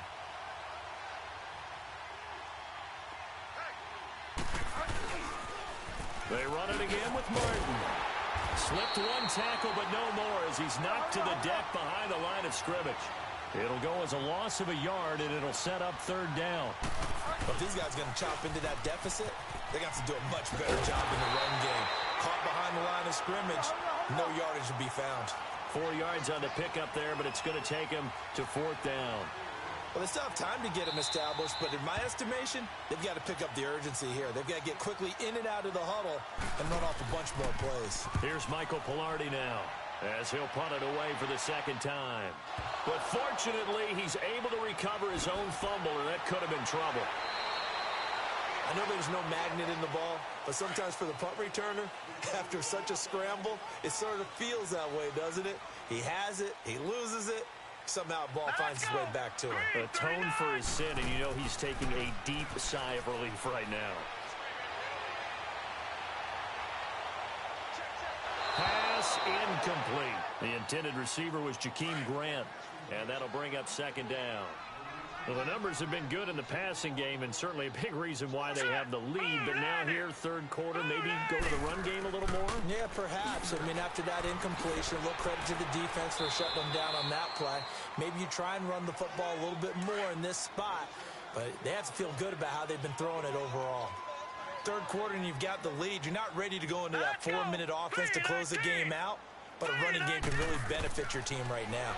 They run it again with Martin. Slipped one tackle, but no more as he's knocked to the deck behind the line of scrimmage. It'll go as a loss of a yard, and it'll set up 3rd down. But if these guys are going to chop into that deficit, they got to do a much better job in the run game. Caught behind the line of scrimmage, no yardage to be found. 4 yards on the pickup there, but it's going to take him to 4th down. Well, they still have time to get him established, but in my estimation, they've got to pick up the urgency here. They've got to get quickly in and out of the huddle and run off a bunch more plays. Here's Michael Pilardi now as he'll punt it away for the 2nd time. But fortunately, he's able to recover his own fumble, and that could have been trouble. I know there's no magnet in the ball, but sometimes for the punt returner, after such a scramble, it sort of feels that way, doesn't it? He has it, he loses it, somehow the ball finds its way back to him. Atone for his sin, and you know he's taking a deep sigh of relief right now. Pass incomplete. The intended receiver was Jakeem Grant, and that'll bring up 2nd down. Well, the numbers have been good in the passing game, and certainly a big reason why they have the lead. But now here, 3rd quarter, maybe go to the run game a little more? Yeah, perhaps. I mean, after that incompletion, a little credit to the defense for shutting them down on that play. Maybe you try and run the football a little bit more in this spot, but they have to feel good about how they've been throwing it overall. 3rd quarter, and you've got the lead. You're not ready to go into that 4-minute offense to close the game out, but a running game can really benefit your team right now.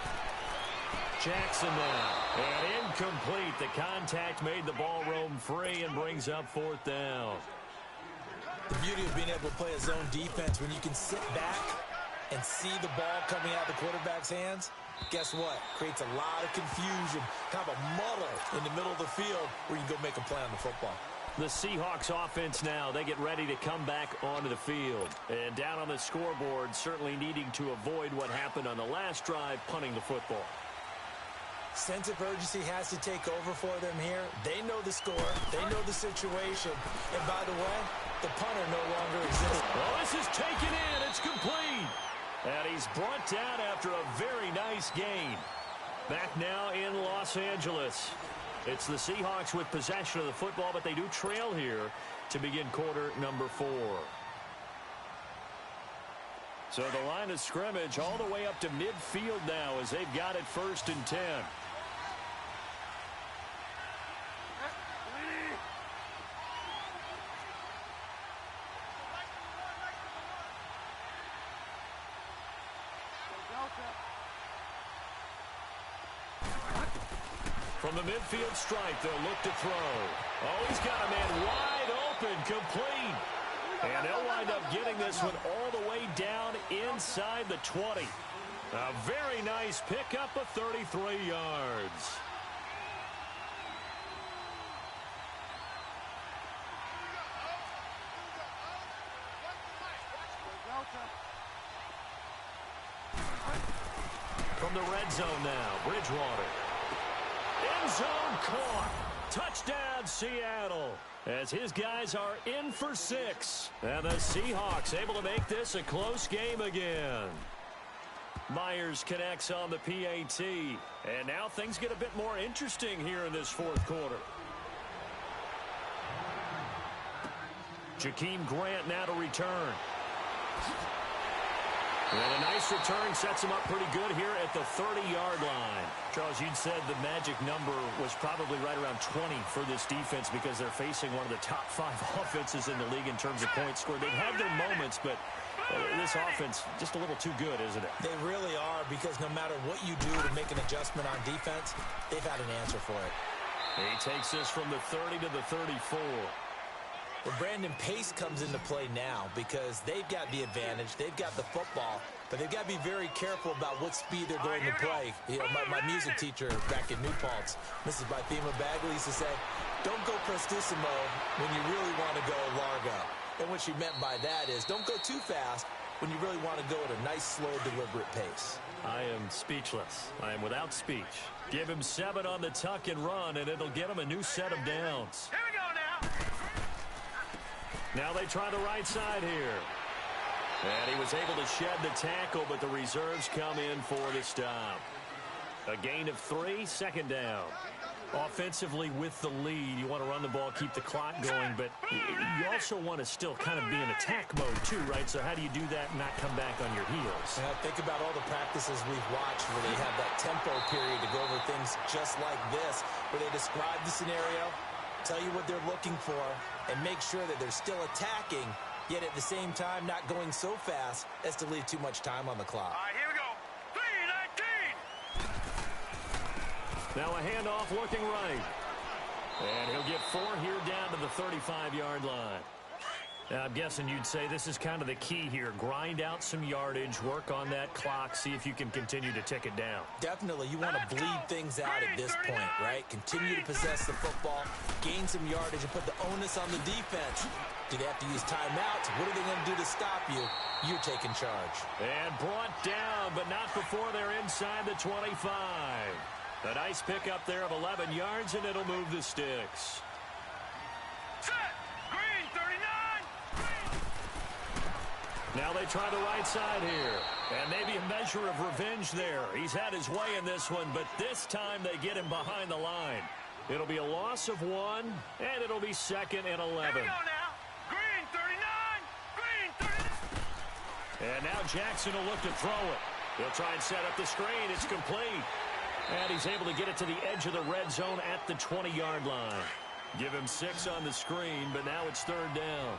Jackson now, and Incomplete. The contact made the ball roam free and brings up fourth down. The beauty of being able to play a zone defense when you can sit back and see the ball coming out of the quarterback's hands, guess what? Creates a lot of confusion, kind of a muddle in the middle of the field where you can go make a play on the football. The Seahawks offense now, they get ready to come back onto the field. And down on the scoreboard, certainly needing to avoid what happened on the last drive, punting the football. Sense of urgency has to take over for them here. They know the score. They know the situation. And by the way, the punter no longer exists. Well, this is taken in. It's complete. And he's brought down after a very nice gain. Back now in Los Angeles. It's the Seahawks with possession of the football, but they do trail here to begin quarter number 4. So the line of scrimmage all the way up to midfield now as they've got it 1st and 10. From the midfield stripe, they'll look to throw. Oh, he's got a man wide open, complete. And they'll wind up getting this one all the way down inside the 20. A very nice pickup of 33 yards. From the red zone now, Bridgewater. End zone caught. Touchdown, Seattle. As his guys are in for 6. And the Seahawks able to make this a close game again. Myers connects on the PAT. And now things get a bit more interesting here in this 4th quarter. Jakeem Grant now to return. And a nice return sets him up pretty good here at the 30-yard line. Charles, you'd said the magic number was probably right around 20 for this defense because they're facing one of the top 5 offenses in the league in terms of points scored. They've had their moments, but this offense just a little too good, isn't it? They really are, because no matter what you do to make an adjustment on defense, they've had an answer for it. He takes this from the 30 to the 34. Well, Brandon, pace comes into play now because they've got the advantage. They've got the football, but they've got to be very careful about what speed they're going to play. You know, my music teacher back in New Paltz, Mrs. Bythema Bagley, used to say, don't go prestissimo when you really want to go largo. And what she meant by that is don't go too fast when you really want to go at a nice, slow, deliberate pace. I am speechless. I am without speech. Give him 7 on the tuck and run, and it'll get him a new set of downs. Here we go now. Now they try the right side here. And he was able to shed the tackle, but the reserves come in for the stop. A gain of 3, 2nd down. Offensively with the lead, you want to run the ball, keep the clock going, but you also want to still kind of be in attack mode too, right? So how do you do that and not come back on your heels? Yeah, think about all the practices we've watched where they have that tempo period to go over things just like this, where they describe the scenario, tell you what they're looking for, and make sure that they're still attacking, yet at the same time not going so fast as to leave too much time on the clock. All right, here we go. 3-19. Now a handoff looking right. And he'll get 4 here down to the 35-yard line. Now, I'm guessing you'd say this is kind of the key here. Grind out some yardage, work on that clock, see if you can continue to tick it down. Definitely. You want to bleed things out at this point, right? Continue to possess the football, gain some yardage, and put the onus on the defense. Do they have to use timeouts? What are they going to do to stop you? You're taking charge. And brought down, but not before they're inside the 25. A nice pickup there of 11 yards, and it'll move the sticks. Set. Green, 39. Now they try the right side here. And maybe a measure of revenge there. He's had his way in this one, but this time they get him behind the line. It'll be a loss of 1, and it'll be 2nd and 11. Here we go now. Green, 39. Green, 39. And now Jackson will look to throw it. He'll try and set up the screen. It's complete. And he's able to get it to the edge of the red zone at the 20-yard line. Give him 6 on the screen, but now it's 3rd down.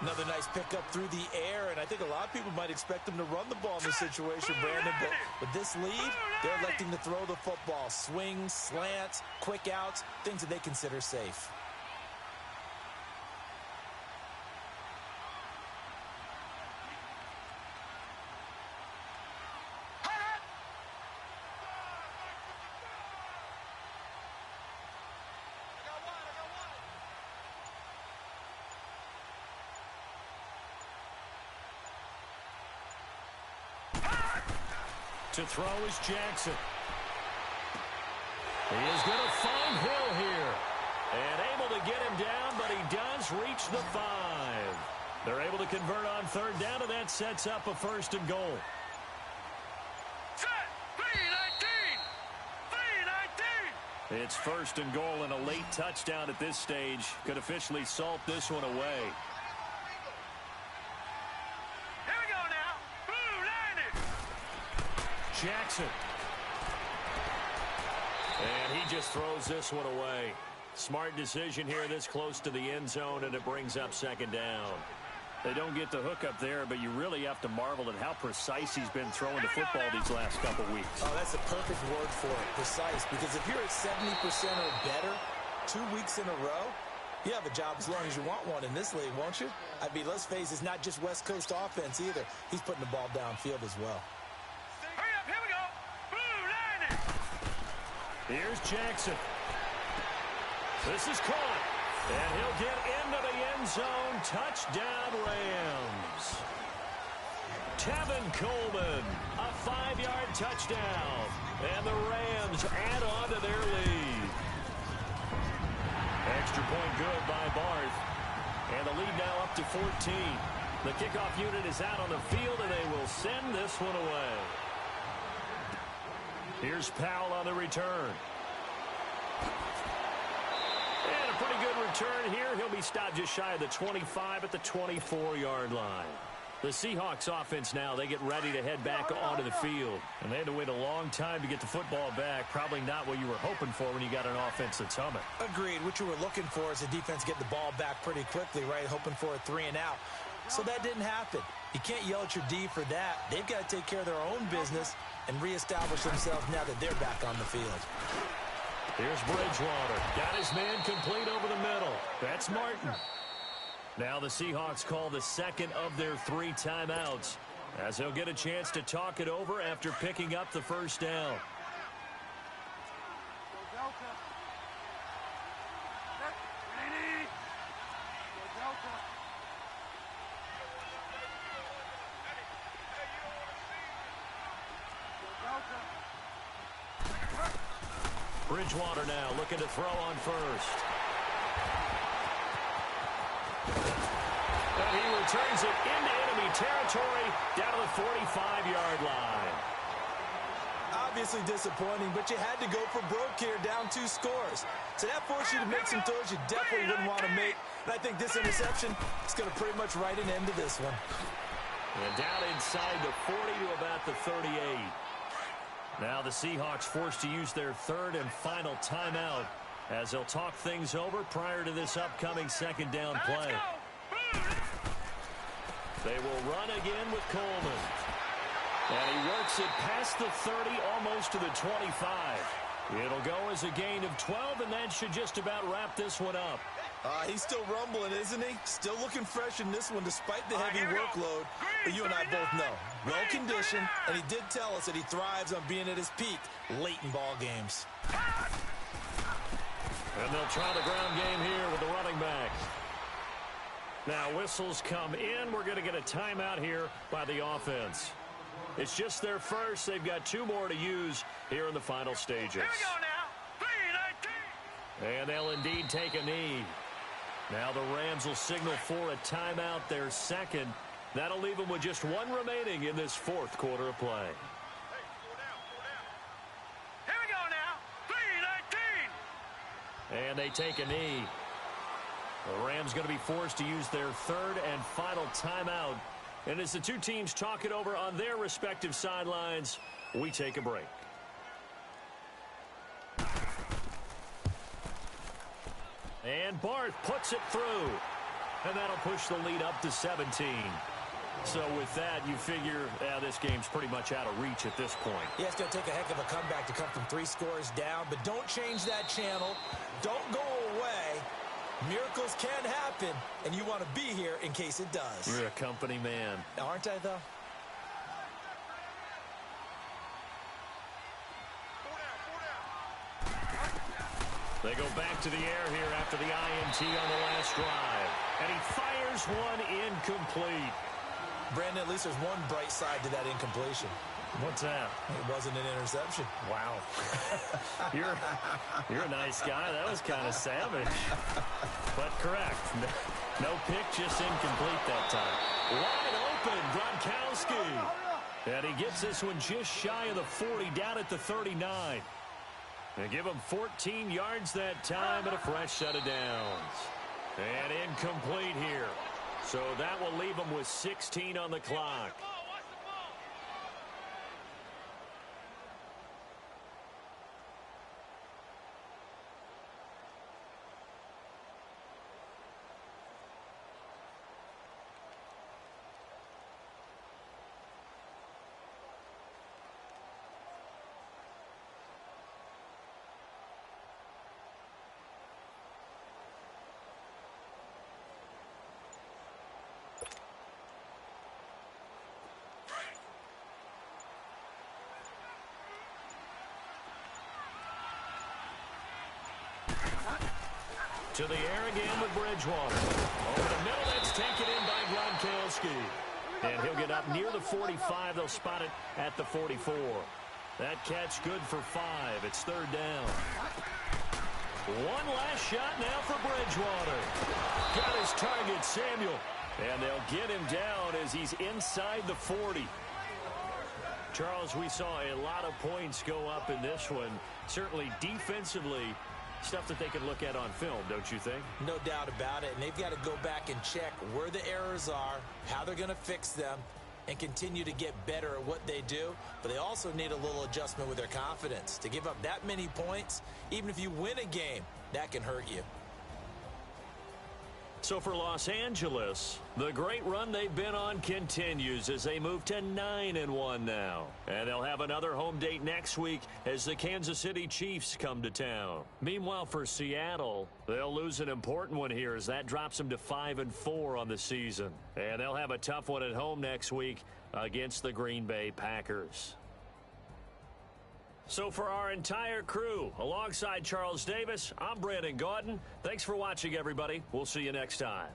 Another nice pickup through the air, and I think a lot of people might expect them to run the ball in this situation, Brandon, but with this lead, they're electing to throw the football. Swings, slants, quick outs, things that they consider safe. To throw is Jackson. He is going to find Hill here. And able to get him down, but he does reach the 5. They're able to convert on third down, and that sets up a 1st and goal. Set! 3-19! 3-19! It's 1st and goal and a late touchdown at this stage. Could officially salt this one away. Jackson. And he just throws this one away. Smart decision here this close to the end zone, and it brings up 2nd down. They don't get the hook up there, but you really have to marvel at how precise he's been throwing the football these last couple weeks. Oh, that's the perfect word for it, precise, because if you're at 70% or better 2 weeks in a row, you have a job as long as you want one in this league, won't you? I mean, let's face it, it's not just West Coast offense either. He's putting the ball downfield as well. Here's Jackson. This is caught. And he'll get into the end zone. Touchdown, Rams. Tevin Coleman, a 5-yard touchdown. And the Rams add on to their lead. Extra point good by Barth. And the lead now up to 14. The kickoff unit is out on the field, and they will send this one away. Here's Powell on the return. And a pretty good return here. He'll be stopped just shy of the 25 at the 24-yard line. The Seahawks offense now, they get ready to head back onto the field. And they had to wait a long time to get the football back. Probably not what you were hoping for when you got an offense that's humming. Agreed. What you were looking for is the defense get the ball back pretty quickly, right? Hoping for a 3 and out. So that didn't happen. You can't yell at your D for that. They've got to take care of their own business and reestablish themselves now that they're back on the field. Here's Bridgewater. Got his man complete over the middle. That's Martin. Now the Seahawks call the second of their 3 timeouts, as they'll get a chance to talk it over after picking up the 1st down. Bridgewater now looking to throw on first. And he returns it into enemy territory down to the 45-yard line. Obviously disappointing, but you had to go for broke here, down 2 scores. So that forced you to make some throws you definitely wouldn't want to make. And I think this interception is going to pretty much write an end to this one. And down inside the 40 to about the 38. Now the Seahawks forced to use their 3rd and final timeout as they'll talk things over prior to this upcoming 2nd down play. They will run again with Coleman. And he works it past the 30, almost to the 25. It'll go as a gain of 12, and that should just about wrap this one up. He's still rumbling, isn't he? Still looking fresh in this one despite the heavy workload. But you and I both know, well-conditioned, and he did tell us that he thrives on being at his peak late in ball games. And they'll try the ground game here with the running back. Now whistles come in. We're going to get a timeout here by the offense. It's just their first. They've got 2 more to use here in the final stages. Here we go now. 3-19. And they'll indeed take a knee. Now the Rams will signal for a timeout, their 2nd. That'll leave them with just 1 remaining in this 4th quarter of play. Here we go now. 3-19. And they take a knee. The Rams going to be forced to use their 3rd and final timeout. And as the 2 teams talk it over on their respective sidelines, we take a break. And Barth puts it through. And that'll push the lead up to 17. So with that, you figure this game's pretty much out of reach at this point. Yeah, it's going to take a heck of a comeback to come from 3 scores down, but don't change that channel. Don't go away. Miracles can happen, and you want to be here in case it does. You're a company man. Aren't I, though? They go back to the air here after the INT on the last drive. And he fires one incomplete. Brandon, at least there's one bright side to that incompletion. What's that? It wasn't an interception. Wow. You're a nice guy. That was kind of savage. But correct. No pick, just incomplete that time. Wide open, Gronkowski. And he gets this one just shy of the 40, down at the 39. They give him 14 yards that time and a fresh set of downs. And incomplete here. So that will leave him with 16 on the clock. To the air again with Bridgewater. Over the middle, that's taken in by Gronkowski. And he'll get up near the 45. They'll spot it at the 44. That catch good for 5. It's third down. One last shot now for Bridgewater. Got his target, Samuel. And they'll get him down as he's inside the 40. Charles, we saw a lot of points go up in this one. Certainly defensively, stuff that they can look at on film, don't you think? No doubt about it. And they've got to go back and check where the errors are, how they're going to fix them, and continue to get better at what they do. But they also need a little adjustment with their confidence. To give up that many points, even if you win a game, that can hurt you. So for Los Angeles, the great run they've been on continues as they move to 9-1 now. And they'll have another home date next week as the Kansas City Chiefs come to town. Meanwhile, for Seattle, they'll lose an important one here as that drops them to 5-4 on the season. And they'll have a tough one at home next week against the Green Bay Packers. So for our entire crew, alongside Charles Davis, I'm Brandon Gaudin. Thanks for watching, everybody. We'll see you next time.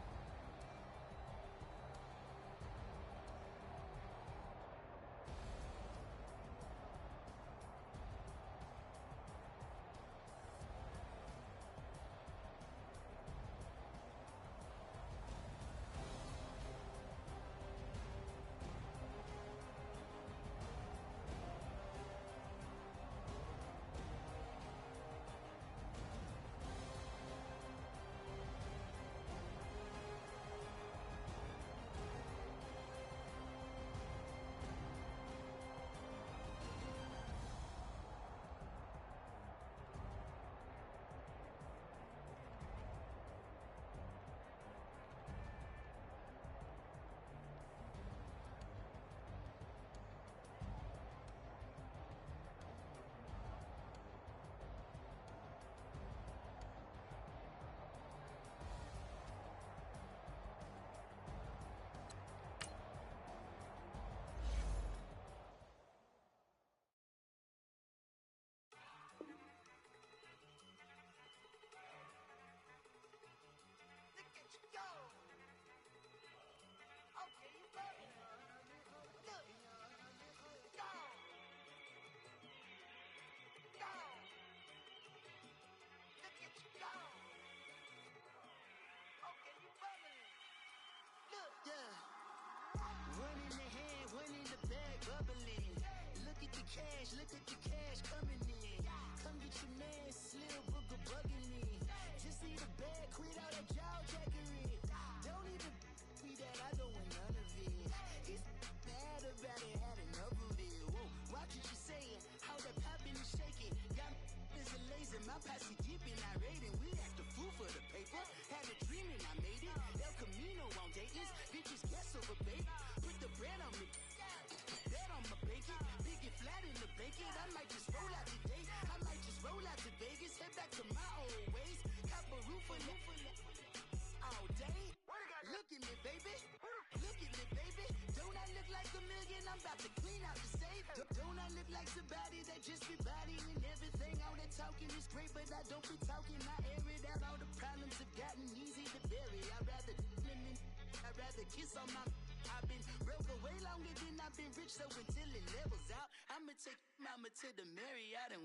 Look at the cash coming in. Come get your man, Slim Booker bugging me. Just see the bag, quit all that jaw jackery. Don't even me that I don't want none of it. He's bad about it, had enough of it. Whoa, watch what you saying, how that poppin' and shaking. Got is a laser, my posse deep and I raiding. We act a fool for the paper. Had a dream and I made it. El Camino. talking is great, but I don't be talking. I air it out. All the problems have gotten easy to bury. I'd rather kiss on my. I've been broke away longer than I've been rich, so until it levels out, I'ma take mama to the Marriott and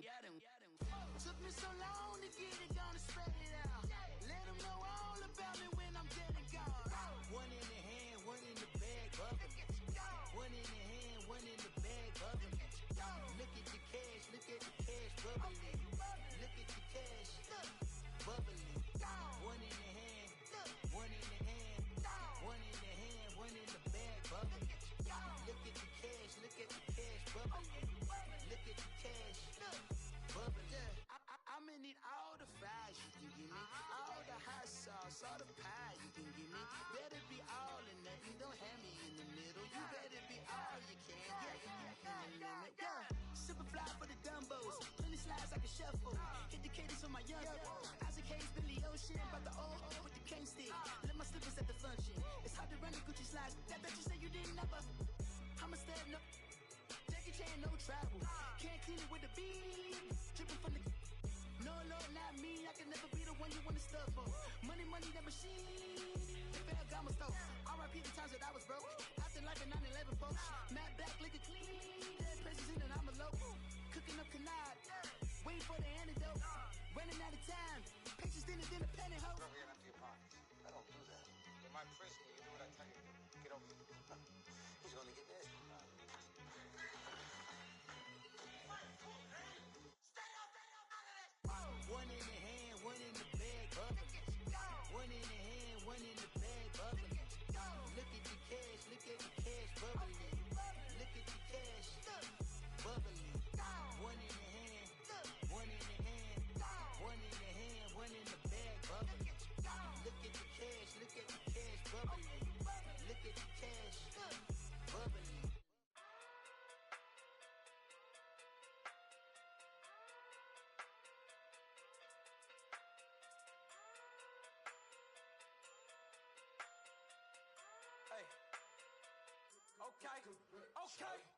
took me so long to get it, gonna spread it out. Let them know all about me when I'm dead and gone. One in the hand, one in the bag, bubbling. One in the hand, one in the bag, bubbling. Look at the cash, bubbling. Look at the cash, bubbling. One in the hand, one in the hand, one in the hand, one in the bag, bubbling. Look at the cash, bubbling. Look at the cash, bubbling. I'ma need all the fries you can give me, all the hot sauce, all the pie you can give me. Better be all or nothing, don't have me in the middle. You better be all you can, yeah. Super fly for the Dumbos, plenty slides like a shuffle. Hit the cadence on my young Isaac Hayes, Billy Ocean, about the old hoe with the cane stick. Let my slippers at the function. It's hard to run the Gucci slides. That bet you say you didn't never. I'ma step no. Jackie Chan, no travel. Can't clean it with the beat. Dripping from the. No, Lord, not me. I can never be the one you want to stuff for. Money, that machine. Ferragamo stove. R.I.P. the times that I was broke. Acting like a 9/11 folks. Matte black, liquor clean. Dead places in an envelope. Cooking up canard. Waiting for the antidote. Running out of time. Pictures thinner than a penny hoe. Never get empty your pockets. I don't do that. In my prison, you do what I tell you. Get over it. He's gonna get this. One in the hand, one in the bag, bubbling. One in the hand, one in the bag, bubbling. Look at the cash, bubbling. Look at the cash, bubbling. One in the hand, one in the hand, one in the hand, one in the bag, bubbling. Look at the cash, bubbling. Look at the cash, bubbling. Okay.